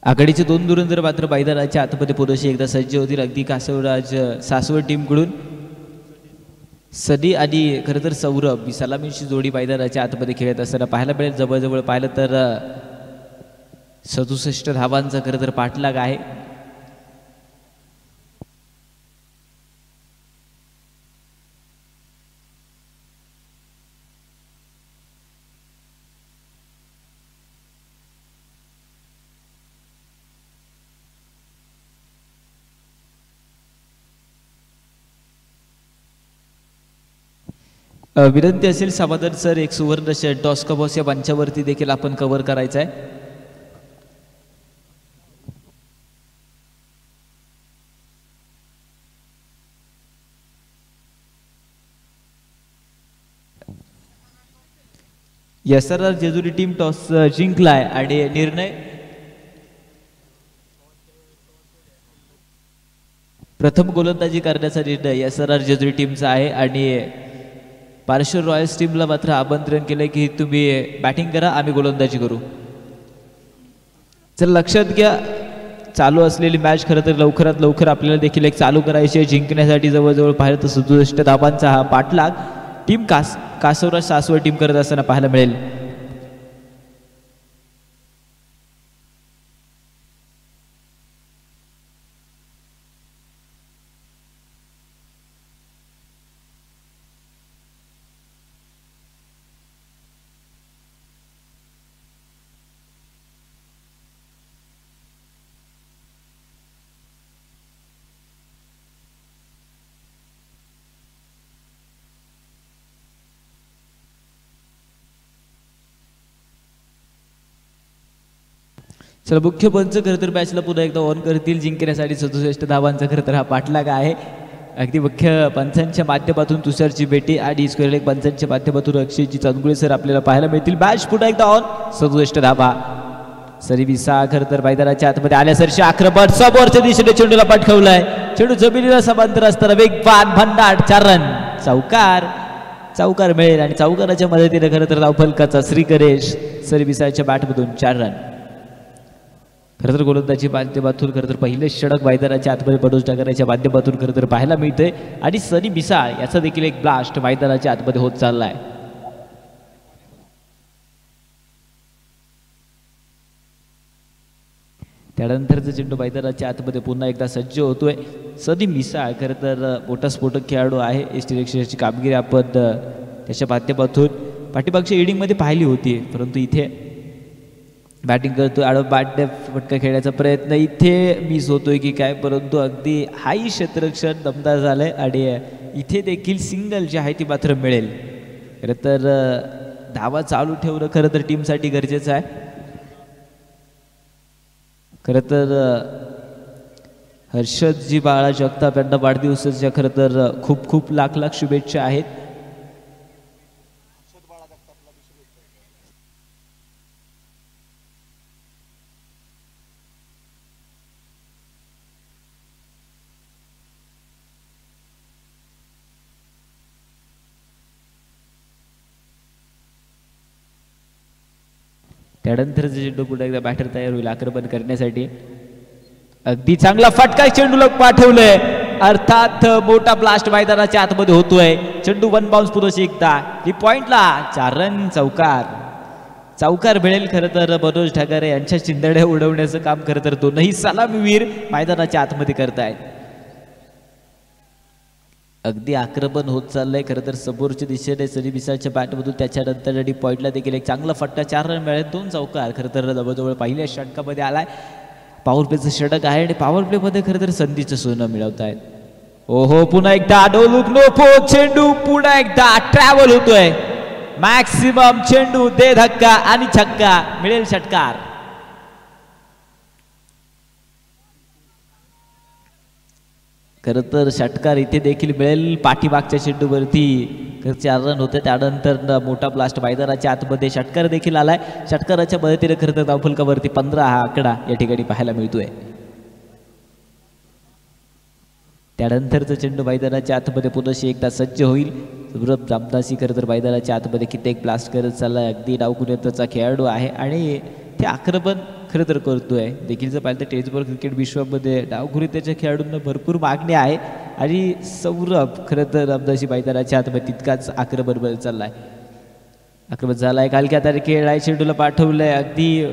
आघाडीचे 2 धुरंधर मात्र मैदानाच्या आतमध्ये पुरेशी एकदा सज्ज होतील. अगदी कासवराज सासवड टीमकडून सदी आणि खरं तर सौरभ ही सलामीची जोडी मैदानाच्या आतमध्ये खेळत असताना पाहायला मिळेल. जवळजवळ पाहिलं तर 67 धावांचा खरं तर पाठलाग आहे. विनंती असेल समाधान सर, एक सुवर्ण शर्ट टॉस कबॉस या मंचावरती देखील आपण कव्हर करायचा आहे. SRR जेजुरी टीम टॉस जिंकलाय आणि निर्णय प्रथम गोलंदाजी करण्याचा निर्णय SRR जेजुरी टीमचा आहे आणि पारशर रॉयल्स टीमला मात्र आमंत्रण केलंय की तुम्ही बॅटिंग करा, आम्ही गोलंदाजी करू. चल लक्षात घ्या, चालू असलेली मॅच खरं तर लवकरात लवकर आपल्याला देखील एक चालू करायची आहे. जिंकण्यासाठी जवळजवळ पाहिलं तर 67 धावांचा हा पाठलाग टीम कासवराज सासवड टीम करत असताना पाहायला मिळेल. चला, मुख्य पंच खरं तर मॅचला पुन्हा एकदा ऑन करतील. जिंकण्यासाठी 67 धावांचा खरं तर हा पाठलाग आहे. अगदी मुख्य पंचांच्या माध्यमातून तुषारची बेटी आणि स्क्वेअर लेग पंचांच्या माध्यमातून अक्षयची चंदगुळे सर आपल्याला पाहायला मिळतील. मॅच पुन्हा एकदा ऑन. 67 धावा. सरी विसा खरं तर मैदानाच्या आतमध्ये आल्या सरशी आक्रमण समोरच्या दिशेने चेंडूला पाठवलाय. चेंडू जमिनीला समांतर असताना वेगवान भन्नाट 4 रन. चौकार मिळेल आणि चौकाराच्या मदतीने खरं तर धावफलकाचा श्रीकरेश सरी विसाच्या बॅटमधून 4 रन. खरं तर गोलंदाजी माध्यमातून खरं तर पहिले षटक मैदानाच्या आतमध्ये बडोज टाकण्याच्या माध्यमातून खरं तर पाहायला मिळतंय आणि सनी मिसाळ याचा देखील एक ब्लास्ट मैदानाच्या आतमध्ये होत चाललाय. त्यानंतरचा चेंडू मैदानाच्या आतमध्ये पुन्हा एकदा सज्ज होतोय. सनी मिसाळ खरं तर मोठा स्फोटक खेळाडू आहे. एसटी रिक्षाची कामगिरी आपण त्याच्या माध्यमातून पाठीमागच्या इनिंगमध्ये पाहिली होती, परंतु इथे बॅटिंग करतोय. आडव बॅटने फटका खेळण्याचा प्रयत्न इथे मिस होतोय की काय, परंतु अगदी हाई क्षेत्ररक्षण दमदार झालंय आणि इथे देखील सिंगल जी आहे ती मात्र मिळेल. खरं तर धावा चालू ठेवणं खरं तर टीमसाठी गरजेचं आहे. खरं तर हर्षदजी बाळा जगताप यांना वाढदिवसाच्या खरं तर खूप खूप लाख लाख शुभेच्छा आहेत. त्यानंतर चेंडू पुन्हा एकदा बॅटर तयार होईल आक्रमण करण्यासाठी. अगदी चांगला फटका चेंडूला पाठवलंय अर्थात मोठा ब्लास्ट मैदानाच्या आतमध्ये होतोय. चेंडू वन बाउन्स पुरुष एकदा ही पॉइंटला 4 रन. चौकार मिळेल. खरं तर मनोज ठाकरे यांच्या चिंदड्या उडवण्याचं काम खरं तर दोनही सलामीवीर मैदानाच्या आतमध्ये करतायत. अगदी आक्रमण होत चाललंय खरं तर समोरच्या दिशेने सनी मिसाळच्या बॅटमधून. त्याच्यानंतर आणि पॉइंटला देखील एक चांगला फटका. 4 रन मिळेल. 2 चौकार. खरं तर जवळजवळ पहिल्या षटकामध्ये आलाय. पॉवर प्लेचं षटक आहे आणि पॉवर प्ले मध्ये खरं तर संधीचं सोनं मिळवत आहेत. ओहो पुन्हा एकदा डोलुक नोपो चेंडू पुन्हा एकदा ट्रॅव्हल होतोय. मॅक्सिमम चेंडू दे धक्का आणि छक्का मिळेल. षटकार. खरं तर षटकार इथे देखील मिळेल. पाठीमागच्या चेंडूवरती 4 रन होते. त्यानंतर मोठा ब्लास्ट मैदानाच्या आतमध्ये षटकार देखील आलाय. षटकाराच्या मदतीने खरं तर धावफलकावरती 15 हा आकडा या ठिकाणी पाहायला मिळतोय. त्यानंतरचा चेंडू मैदानाच्या आतमध्ये पुन्हा एकदा सज्ज होईल. सौरभ रामदासी खरं तर मैदानाच्या आतमध्ये कित्येक ब्लास्ट करत चाललाय. अगदी डावकुनेत्रचा खेळाडू आहे आणि ते आक्रमण खरं तर करतोय. देखील जर पाहिलं तर टेनिसबॉल क्रिकेट विश्वामध्ये डावकुनेत्रच्या खेळाडूंना भरपूर मागणी आहे आणि सौरभ खरं तर रामदासी मैदानाच्या आतमध्ये तितकाच आक्रमण बदल चाललाय. आक्रमण झालाय. कालक्या तारखे खेळाय चेंडूला पाठवलंय. अगदी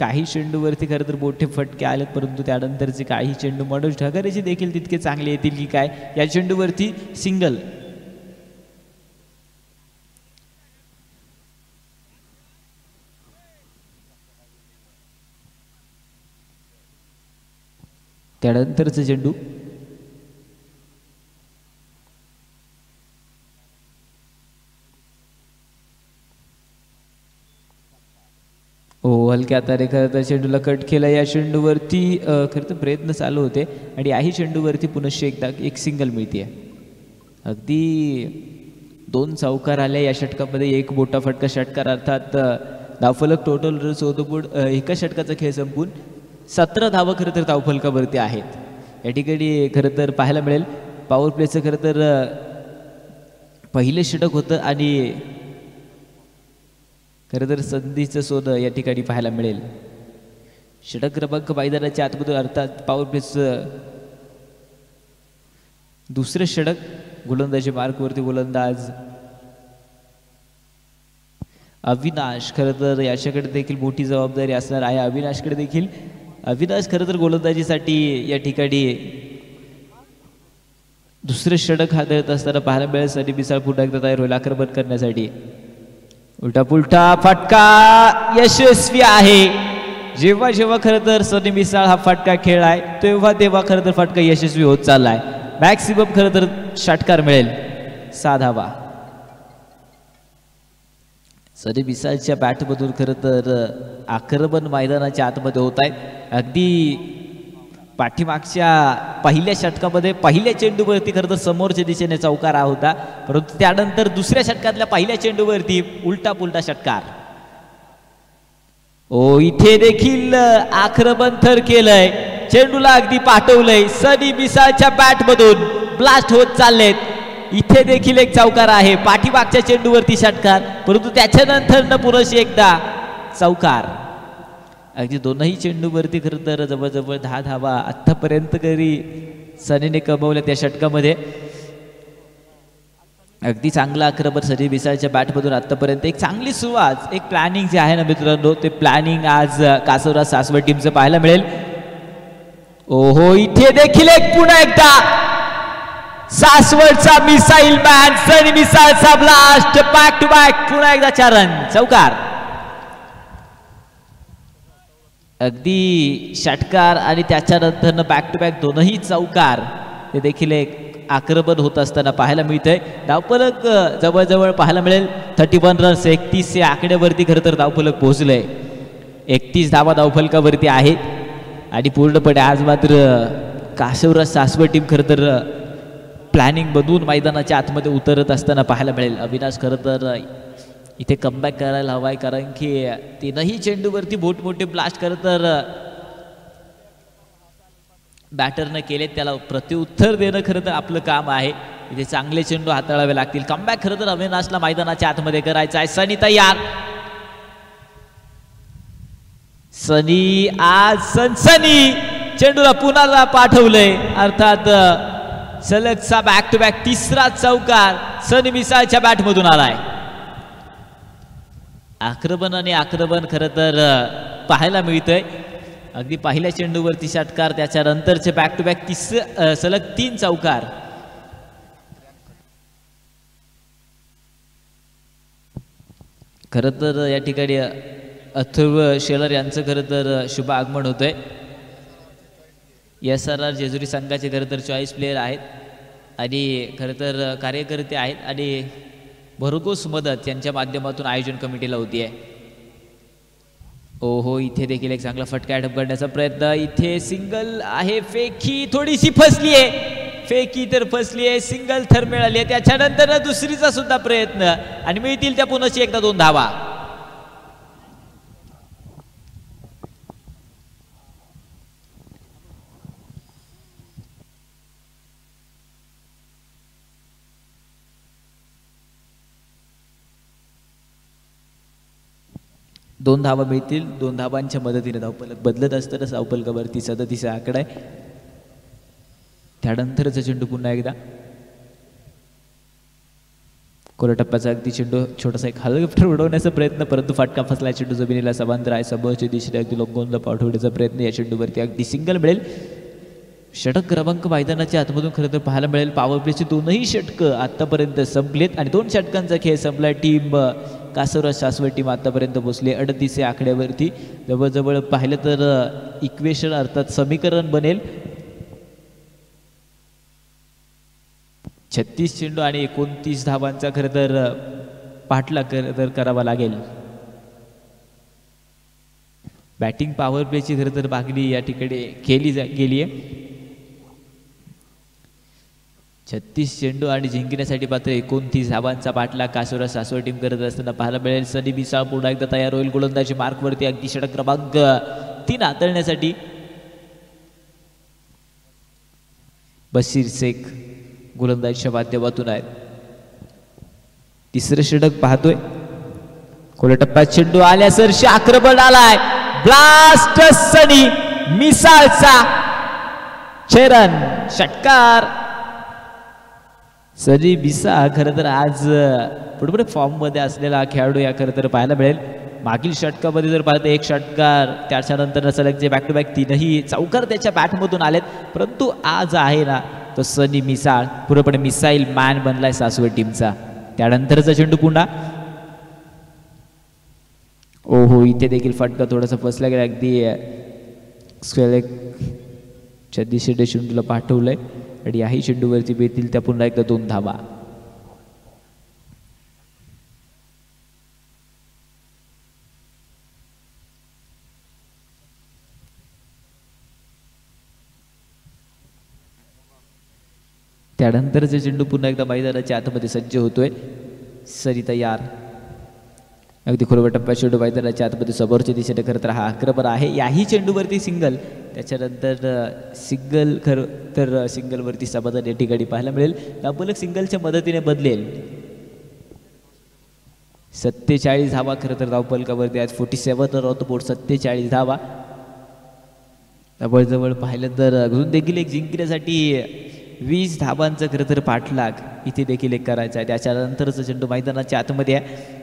काही चेंडूवरती खरं तर मोठे फटके आलेत परंतु त्यानंतरचे काही चेंडू मनोज ठाकरेचे देखील तितके चांगले येतील की काय. या चेंडूवरती सिंगल. त्यानंतरचा चेंडू हलक्या हाताने खरं तर चेंडूला कट केला. या चेंडूवरती खरं तर प्रयत्न चालू होते आणि याही चेंडूवरती पुनश्च एकदा एक सिंगल मिळते. अगदी 2 चौकार आले या षटकामध्ये. एक मोठा फटका षटकार अर्थात धावफलक टोटल रन्स होतो. एका षटकाचा खेळ संपून 17 धावा खरं तर धावफलकावरती आहेत. या ठिकाणी खरं तर पाहायला मिळेल पॉवर प्लेचं खरं तर पहिले षटक होतं आणि खरं तर संधीचं सोनं या ठिकाणी पाहायला मिळेल. षटक क्रमांक मैदानाच्या आतमधून अर्थात पॉवर प्लेचं दुसरं षटक. गोलंदाजी मार्कवरती गोलंदाज अविनाश. खरं तर याच्याकडे देखील मोठी जबाबदारी असणार आहे. अविनाशकडे देखील. अविनाश खरं तर गोलंदाजीसाठी या ठिकाणी दुसरं षटक हाताळत असताना पाहायला मिळेल. सनी मिसाळ पुन्हा एकदा तयार होईल आक्रमण करण्यासाठी. उलटा पुलटा फटका यशस्वी आहे. जेव्हा जेव्हा खरं तर सनी मिसाळ हा फटका खेळलाय तेव्हा खरं तर फटका यशस्वी होत चाललाय. मॅक्सिमम खरं तर षटकार मिळेल. 6 धावा. सनी मिसाळच्या बॅटमधून खरं तर आक्रमण मैदानाच्या आतमध्ये होत आहे. अगदी पाठीमागच्या पहिल्या षटकामध्ये पहिल्या चेंडूवरती खरं तर समोरच्या दिशेने चौकार होता परंतु त्यानंतर दुसऱ्या षटकातल्या पहिल्या चेंडूवरती उलटा पुलटा षटकार. इथे देखील आक्रमण थर केलंय. चेंडूला अगदी पाठवलंय. सनी मिसाळच्या बॅटमधून ब्लास्ट होत चाललेत. इथे देखील एक चौकार आहे. पाठीमागच्या चेंडूवरती षटकार परंतु त्याच्यानंतर पुनश्च एकदा चौकार. अगदी दोनही चेंडूवरती खरं तर जवळजवळ 10 धावा आत्तापर्यंत तरी सनीने कमवल्या त्या षटकामध्ये. अगदी चांगला आक्रमण सनी मिसाळच्या बॅटमधून आत्तापर्यंत. एक चांगली सुरुवात. एक प्लॅनिंग जे आहे ना मित्रांनो ते प्लॅनिंग आज कासवराज सासवड टीमचं पाहायला मिळेल. इथे देखील एक पुन्हा एकदा सासवडचा मिसाईल मॅन सनी मिसाळचा ब्लास्ट. बॅक टू बॅक पुन्हा एकदा 4 रन. चौकार. अगदी षटकार आणि त्याच्यानंतर बॅक टू बॅक दोनही चौकार. ते देखील एक आक्रमण होत असताना पाहायला मिळतंय. धावफलक जवळजवळ पाहायला मिळेल 31 रन्स. 31 या आकड्यावरती खरं तर धावफलक पोहोचलंय. 31 धावा धावफलकावरती आहेत आणि पूर्णपणे आज मात्र कासवराज सासवड टीम खरं तर प्लॅनिंग मधून मैदानाच्या आतमध्ये उतरत असताना पाहायला मिळेल. अविनाश खरं तर इथे कमबॅक करायला हवाय कारण की 3ही चेंडूवरती मोठमोठे ब्लास्ट खरं तर बॅटरनं केले. त्याला प्रत्युत्तर देणं खरं तर आपलं काम आहे. इथे चांगले चेंडू हाताळावे लागतील. कमबॅक खरं तर अविनाशला मैदानाच्या आतमध्ये करायचा आहे. सनी तयार. सनी आज सनसनी चेंडूला पुन्हा पाठवलंय. अर्थात सलगचा बॅक टू बॅक तिसरा चौकार सनी मिसाळच्या बॅटमधून आलाय. आक्रमण खरं तर पाहायला मिळतंय. अगदी पहिल्या चेंडूवरती षटकार, त्याच्यानंतरचे बॅक टू बॅक सलग 3 चौकार. खरं तर या ठिकाणी अथर्व शेलर यांचं खरं तर शुभ आगमन होतंय. SRR जेजुरी संघाचे खरं तर चॉईस प्लेयर आहेत आणि खरं तर कार्यकर्ते आहेत आणि भरघोस मदत यांच्या माध्यमातून आयोजन कमिटीला होती आहे. ओहो, इथे देखील एक चांगला फटका अटॅप करण्याचा प्रयत्न. इथे सिंगल आहे, फेकी थोडीशी फसली आहे, फेकी तर फसली आहे, सिंगल थर मिळाली आहे. त्याच्यानंतर दुसरीचा सुद्धा प्रयत्न आणि मिळतील त्या पुन्हा एकदा 2 धावा. दोन धावा मिळतील. 2 धावांच्या मदतीने धावफलक बदलत असताना धावफलकावरती 37 आकडा आहे. त्यानंतरचा चेंडू पुन्हा एकदा कोरा टप्प्याचा अगदी चेंडू छोटासा एक हलगफटर उडवण्याचा प्रयत्न, परंतु फाटका फसला. चेंडू जमिनीला समांतर आहे, समोरच्या दिशेने अगदी लोंगोनला पाठवण्याचा प्रयत्न. या चेंडूवरती अगदी सिंगल मिळेल. षटक क्रमांक मैदानाच्या आतमधून खरं तर पाहायला मिळेल. पॉवर प्लेची 2ही षटकं आतापर्यंत संपलेत आणि 2 षटकांचा खेळ संपला. टीम कासवराज सासवड टीम आतापर्यंत पोहोचली 38 आकड्यावरती. जवळजवळ पाहिलं तर इक्वेशन अर्थात समीकरण बनेल 36 चेंडू आणि 29 धावांचा खरं तर पाठलाग खरं तर करावा लागेल. बॅटिंग पॉवर प्लेची खरं तर मागणी या ठिकाणी केली गेली आहे. 36 चेंडू आणि जिंकण्यासाठी मात्र 29 धावांचा पाठलाग कासवराज सासवड टीम करत असताना पाहायला मिळेल. सनी मिसाळ पुन्हा एकदा तयार होईल गोलंदाजी मार्कवरती. अगदी षटक क्रमांक 3 हाताळण्यासाठी बशीर शेख गोलंदाजीच्या माध्यमातून आहेत. तिसरं षटक पाहतोय. खोल्या टप्प्यात चेंडू आल्यासरशी आक्रमण आलाय. ब्लास्ट सनी मिसाळचा चरण षटकार. सनी मिसाळ खरं तर आज पुढे फॉर्म मध्ये असलेला खेळाडू या खरं तर पाहायला मिळेल. मागील षटकामध्ये जर पाहतो 1 षटकार, त्याच्यानंतर सलग जे बॅक टू बॅक 3ही चौकार त्याच्या बॅटमधून आलेत. परंतु आज आहे ना तो सनी मिसाळ पूर्णपणे मिसाईल मॅन बनलाय सासवड टीमचा. त्यानंतरचा चेंडू पुन्हा. ओहो, इथे देखील फटका थोडासा फसला गेला. अगदी स्क्वेअर दिशेने चेंडूला पाठवलंय आणि याही चेंडूवरती बेतील त्या पुन्हा एकदा 2 धावा. त्यानंतरचे चेंडू पुन्हा एकदा मैदानाच्या आतमध्ये सज्ज होतोय. सरी तयार. अगदी खोलवर टप्प्यात चेंडू मैदानाच्या आतमध्ये समोरच्या दिशेने खरं तर हा आक्रमण आहे. याही चेंडूवरती सिंगल, त्याच्यानंतर सिंगल खरं तर सिंगलवरती समाधान या ठिकाणी पाहायला मिळेल. धावफलक सिंगलच्या मदतीने बदलेल. 47 धावा खरं तर धावफलकावरती आहेत. 47 ऑन द बोर्ड, 47 धावा. जवळजवळ पाहिलं तर अजून देखील एक जिंकण्यासाठी 20 धावांचं खरं तर पाठलाग इथे देखील एक करायचा आहे. त्याच्यानंतरचं चेंडू मैदानाच्या आतमध्ये आहे.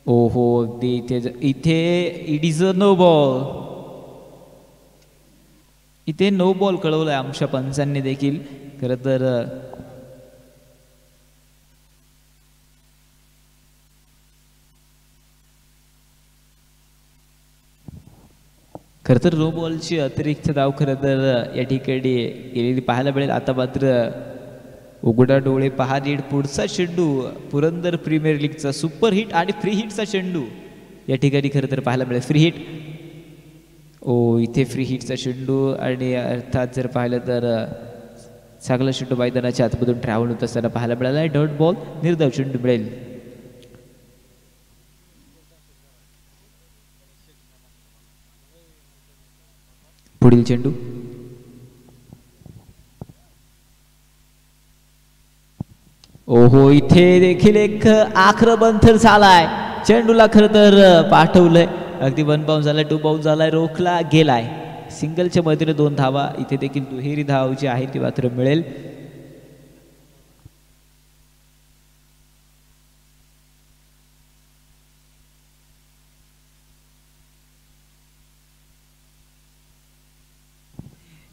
ओहो, अगदी इथे it is a no ball. इथे नो बॉल कळवलाय आमच्या पंचांनी देखील. खरं तर नो बॉलची अतिरिक्त धाव खरं तर या ठिकाणी गेलेली पाहायला मिळेल. आता मात्र उघडा डोळे पहा नीट. पुढचा चेंडू पुरंदर प्रीमियर लीगचा सुपर हिट आणि फ्री हिटचा चेंडू या ठिकाणी खरं तर पाहायला मिळेल. Free hit. ओ, इथे फ्री हिटचा चेंडू आणि अर्थात जर पाहिलं तर चांगला चेंडू मैदानाच्या आतमधून ट्रॅव्हल होत असताना पाहायला मिळाला. डॉट बॉल, निर्धाव चेंडू मिळेल. पुढील चेंडू. ओहो, इथे देखील एक आक्रमण झालाय. चेंडूला खरं तर पाठवलंय. अगदी 1 बाउन्स झालाय, 2 बाउन्स झालाय, रोखला गेलाय. सिंगलच्या मदतीने 2 धावा. इथे देखील दुहेरी धाव जी आहे ती मात्र मिळेल.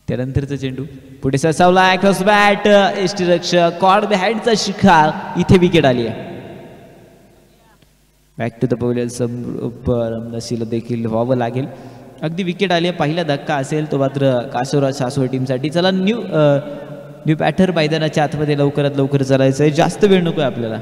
त्यानंतरचा चेंडू पुढे सरसावला क्रॉस बॅट यष्टीरक्षक कॉर्ड बिहाइंडचा शिखर, इथे विकेट आली आहे. बॅक टू द बॉलर नशीला देखील व्हावं लागेल. अगदी विकेट आली आहे. पहिला धक्का असेल तो मात्र कासोरा सासवड टीमसाठी. चला न्यू बॅटर मैदानाच्या आतमध्ये लवकरात लवकर चालायचं आहे, जास्त वेळ नको आहे आपल्याला.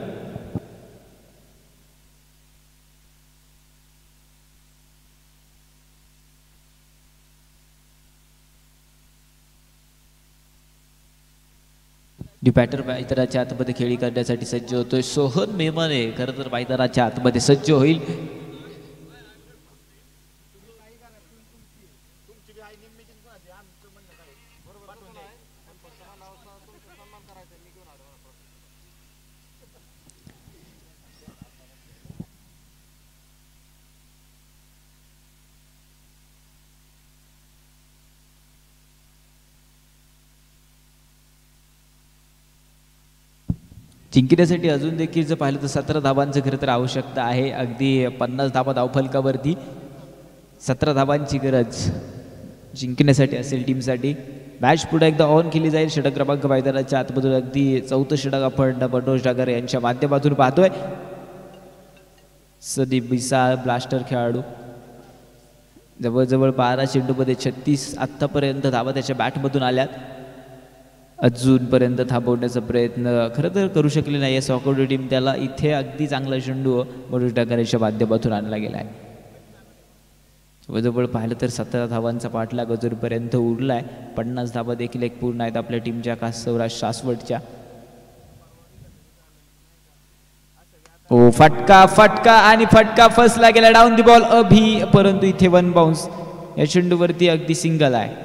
न्यू बॅटर मैदानाच्या आतमध्ये खेळी करण्यासाठी सज्ज होतोय. सोहन मेमने खरं तर मैदानाच्या आतमध्ये सज्ज होईल. जिंकण्यासाठी अजून देखील जर पाहिलं तर 17 धावांचं खरं तर आवश्यकता आहे. अगदी 50 धावा धावफलकावरती 17 धावांची गरज जिंकण्यासाठी असेल टीमसाठी. मॅच पुढे एकदा ऑन केली जाईल. षटक क्रमांक मैदानाच्या आतमधून अगदी 4थं षटक आपण मनोज डागर यांच्या माध्यमातून पाहतोय. सदीप बिसाळ ब्लास्टर खेळाडू, जवळजवळ 12 चेंडूमध्ये 36 आत्तापर्यंत धावा त्याच्या बॅटमधून आल्यात. अजूनपर्यंत थांबवण्याचा प्रयत्न खरं तर करू शकले नाही सॉकोडी टीम. त्याला इथे अगदी चांगला चेंडू मनोज डागरेच्या माध्यमातून आणला गेला आहे. जवळजवळ पाहिलं तर 17 धावांचा पाठलाग अजूनपर्यंत उरला आहे. 50 धावा देखील एक पूर्ण आहेत आपल्या टीमच्या कासवराज सासवडच्या. ओ फटका फटका आणि फटका फसला गेला. डाऊन दी बॉल अभि, परंतु इथे 1 बाउन्स. या चेंडूवरती अगदी सिंगल आहे.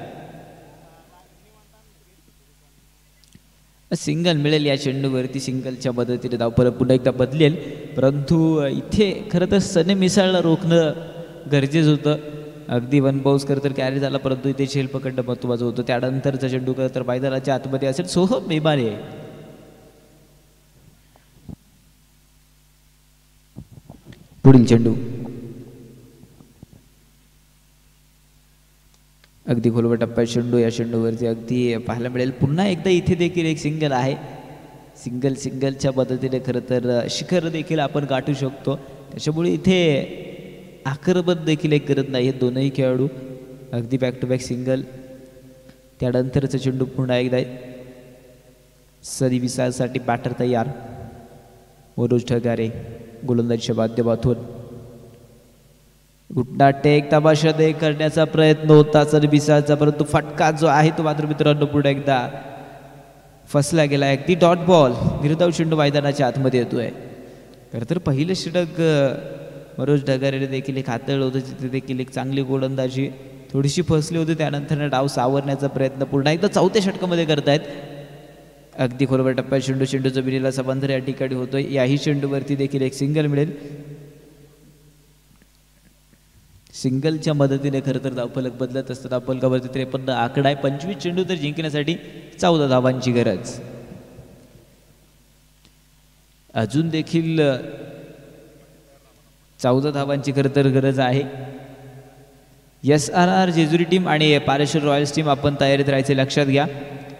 सिंगल मिळेल या चेंडूवरती. सिंगलच्या मदतीने धावफलक पुन्हा एकदा बदलेल, परंतु इथे खरं तर सने मिसाळला रोखणं गरजेचं होतं. अगदी 1 बाउन्स खरं तर कॅरी झाला, परंतु इथे झेल पकडणं महत्त्वाचं होतं. त्यानंतरचा चेंडू खरं तर मैदानाच्या आतमध्ये असेल. सोहम मेमाने पुढील चेंडू अगदी खोलवर टप्प्यात चेंडू. या चेंडूवरती अगदी पाहायला मिळेल पुन्हा एकदा इथे देखील एक सिंगल आहे. सिंगलच्या मदतीने खरं तर शिखर देखील आपण गाठू शकतो. त्याच्यामुळे इथे आक्रमण देखील एक करत नाही दोनही खेळाडू. अगदी बॅक टू बॅक सिंगल. त्यानंतरचा चेंडू पुन्हा एकदा सरी विसासाठी बॅटर तयार. मनोज ढगारे गोलंदाजीच्या माध्यमातून घुटना टेक तमाशा दे करण्याचा प्रयत्न होता सर बिसाचा, परंतु फटका जो आहे तो मात्र मित्रांनो पुढे एकदा फसला गेला. अगदी डॉट बॉल. निर्धाव चेंडू मैदानाच्या आतमध्ये येतोय. खरं तर पहिलं षटक मनोज ढगारेने देखील एक हाताळलं होतं, तिथे देखील एक चांगली गोलंदाजी थोडीशी फसली होती. त्यानंतर डाव सावरण्याचा प्रयत्न पुन्हा एकदा 4थ्या षटकामध्ये करतायत. अगदी खोलवर टप्प्यात चेंडू जमिनीला समांतर या ठिकाणी होतोय. याही चेंडूवरती देखील एक सिंगल मिळेल. सिंगलच्या मदतीने खरं तर धावफलक बदलत असतात. धावफलकावरती 53 आकडा आहे. 25 चेंडू तर जिंकण्यासाठी 14 धावांची गरज. अजून देखील 14 धावांची खरं तर गरज आहे. SRR जेजुरी टीम आणि पारेश्वर रॉयल्स टीम आपण तयारीत राहायचे लक्षात घ्या.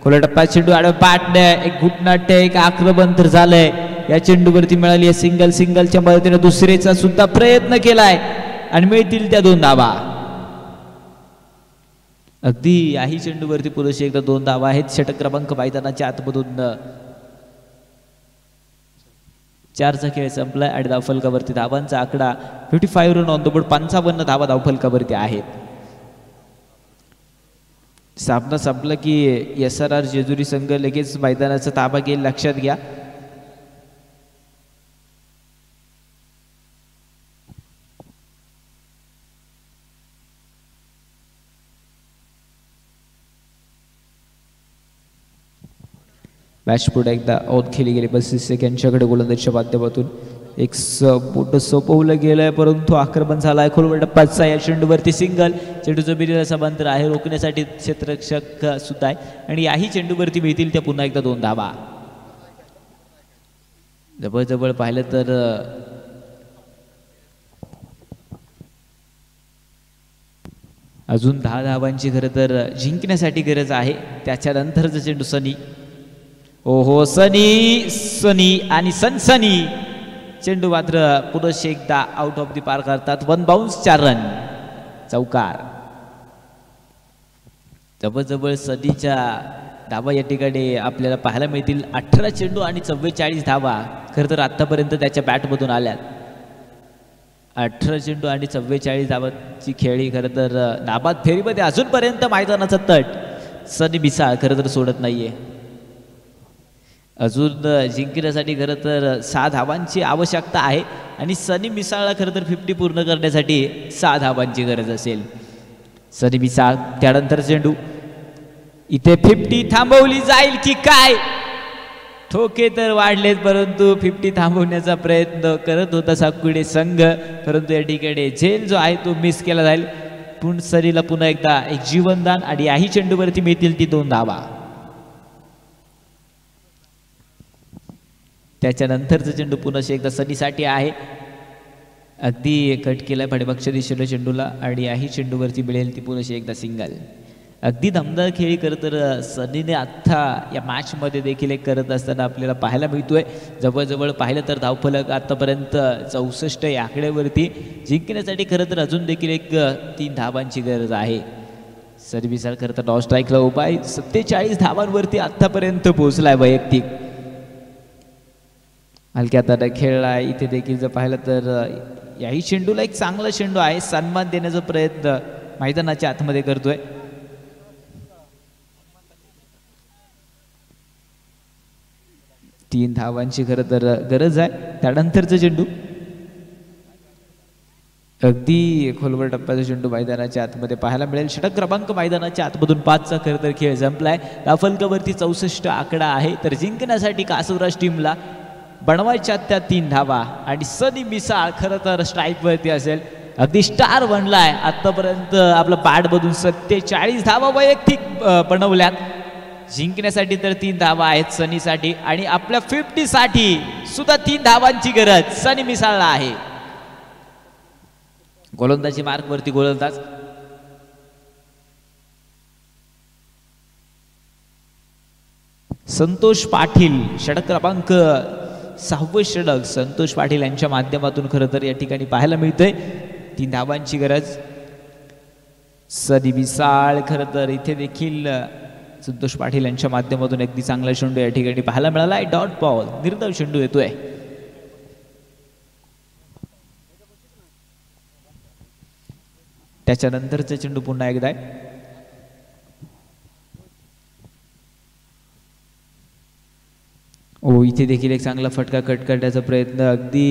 खोला टप्प्यात चेंडू आडवा पाटणे एक घुटनाट्य एक आक्रमण तर झालंय. या चेंडूवरती मिळाली आहे सिंगलच्या मदतीने दुसरेचा सुद्धा प्रयत्न केलाय आणि मिळतील त्या 2 धावा. अगदी याही चेंडूवरती पुरेशी एकदा 2 धावा आहेत. षटक क्रमांक मैदानाच्या आतमधून 4चा खेळ संपलाय आणि धावफलकावरती धावांचा आकडा 55 रन ऑन द बोर्ड. 55 धावा धावफलकावरती आहेत. सामना संपला की SRR जेजुरी संघ लगेच मैदानाचा ताबा घेईल लक्षात घ्या. मॅच पुढे एकदा आउट खेळली गेली. 32 सेकंडच्याकडे गोलंदाजीच्या माध्यमातून एक मोठं सोपवलं गेलंय, परंतु आक्रमण झालं आहे. खोलवर टप्प्याचा या चेंडूवरती सिंगल. चेंडू जमिनीला समांतर आहे. रोखण्यासाठी क्षेत्ररक्षक सुद्धा आहे आणि याही चेंडूवरती मिळतील त्या पुन्हा एकदा 2 धावा. जवळजवळ पाहिलं तर अजून 10 धावांची खरं तर जिंकण्यासाठी गरज आहे. त्याच्यानंतरचं चेंडू सनी. ओहो सनी आणि सनसनी चेंडू मात्र पुन्हा एकदा आउट ऑफ दी पार करतात. 1 बाउन्स 4 रन चौकार. जवळजवळ सनीच्या धावा या ठिकाणी आपल्याला पाहायला मिळतील. 18 चेंडू आणि 44 धावा खरं तर आतापर्यंत त्याच्या बॅटमधून आल्यात. 18 चेंडू आणि 44 धावांची खेळी खरं तर नाबाद फेरीमध्ये अजूनपर्यंत मैदानाचा तट सनी मिसाळ खरं तर सोडत नाहीये. अजून जिंकण्यासाठी खरं तर 6 धावांची आवश्यकता आहे आणि सनी मिसाळला खरं तर 50 पूर्ण करण्यासाठी 6 धावांची गरज असेल. सनी मिसाळ त्यानंतर चेंडू. इथे 50 थांबवली जाईल की काय? ठोके तर वाढलेत परंतु 50 थांबवण्याचा प्रयत्न करत होता साकुडे संघ, परंतु या ठिकाणी झेल जो आहे तो मिस केला जाईल. सनीला पुन्हा एकदा एक जीवनदान आणि याही चेंडूवरती मिळतील ती 2 धावा. त्याच्यानंतरचं चेंडू पुन्हा एकदा सनीसाठी आहे. अगदी कट केलाय पाठीमागच्या दिशेला चेंडूला आणि याही चेंडूवरती मिळेल ती पुन्हा एकदा सिंगल. अगदी दमदार खेळी करत तर सनीने आत्ता या मॅचमध्ये देखील एक करत असताना आपल्याला पाहायला मिळतोय. जवळजवळ पाहिलं तर धावफलक आतापर्यंत 64 या आकड्यावरती. जिंकण्यासाठी खरं तर अजून देखील एक 3 धावांची गरज आहे. सनी मिसाळ खरं तर नॉन स्ट्राईकला उभा आहे. 47 धावांवरती आतापर्यंत पोहोचलाय वैयक्तिक. हलक्या हाताने खेळलाय. इथे देखील जर पाहिलं तर याही चेंडूला एक चांगला चेंडू आहे. सन्मान देण्याचा प्रयत्न मैदानाच्या आतमध्ये करतोय. 3 धावांची खरं तर गरज आहे. त्यानंतरचं चेंडू अगदी खोलवर टप्प्याचा चेंडू मैदानाच्या आतमध्ये पाहायला मिळेल. षटक क्रमांक मैदानाच्या आतमधून 5चा खरं तर खेळ संपलाय. धावफलकावरती 64 आकडा आहे. तर जिंकण्यासाठी कासुराज टीमला बनवायच्या त्या 3 धावा आणि सनी मिसाळ खरं तर स्ट्राईकवरती असेल. अगदी स्टार बनलाय. आतापर्यंत आपलं पॅडमधून 47 धावा वैयक्तिक बनवल्यात. जिंकण्यासाठी तर 3 धावा आहेत सनीसाठी आणि आपल्या 50 साठी सुद्धा 3 धावांची गरज सनी मिसाळला आहे. गोलंदाजी मार्कवरती गोलंदाज. संतोष पाटील षटक क्रमांक 6वे षटक संतोष पाटील यांच्या माध्यमातून खरं तर या ठिकाणी पाहायला मिळतंय. 3 धावांची गरज. सनी मिसाळ खरं तर इथे देखील संतोष पाटील यांच्या माध्यमातून अगदी चांगला चेंडू या ठिकाणी पाहायला मिळाला आहे. डॉट बॉल निर्धाव चेंडू येतोय. त्याच्यानंतरचा चेंडू पुन्हा एकदा आहे. ओ इथे देखील एक चांगला फटका कट करण्याचा प्रयत्न. अगदी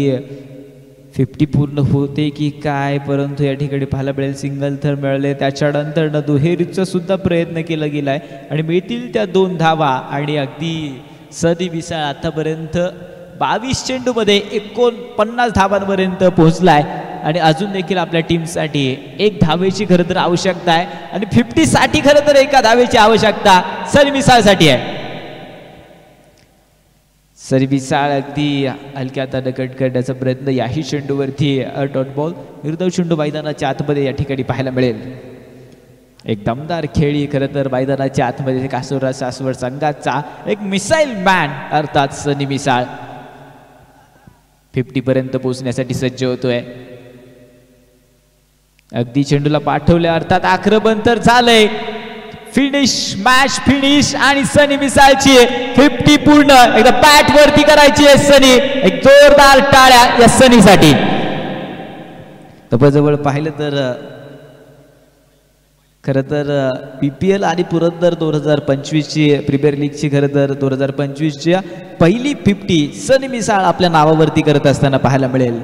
50 पूर्ण होते की काय, परंतु या ठिकाणी पाहायला मिळेल सिंगल तर मिळाले. त्याच्यानंतर दुहेरीचा सुद्धा प्रयत्न केला गेलाय आणि मिळतील त्या 2 धावा आणि अगदी सनी मिसाळ आतापर्यंत 22 चेंडूमध्ये 49 धावांपर्यंत पोहोचलाय आणि अजून देखील आपल्या टीमसाठी 1 धावेची खरं तर आवश्यकता आहे आणि 50 साठी खरं तर 1 धावेची आवश्यकता सनी मिसाळसाठी आहे. सनी मिसाळ अगदी हलक्या हाताने कट करण्याचा प्रयत्न याही चेंडूवरती डॉट बॉल निर्धाव चेंडू मैदानाच्या आतमध्ये या ठिकाणी पाहायला मिळेल. एक दमदार खेळी खरं तर मैदानाच्या आतमध्ये कासुराज सासवड संघाचा एक मिसाईल मॅन अर्थात सनी मिसाळ 50 पर्यंत पोहोचण्यासाठी सज्ज होतोय. अगदी चेंडूला पाठवले अर्थात आक्रमण तर झालंय. फिनिश मॅच फिनिश आणि सनी मिसाळची 50 पूर्ण एकदा बॅट वरती करायची आहे सनी. एक जोरदार टाळ्या या सनीसाठी. जवळ पाहिलं तर खरं तर PPL आणि पुरंदर 2025ची प्रीमियर लीगची खरं तर 2025ची पहिली 50 सनी मिसाळ आपल्या नावावरती करत असताना पाहायला मिळेल.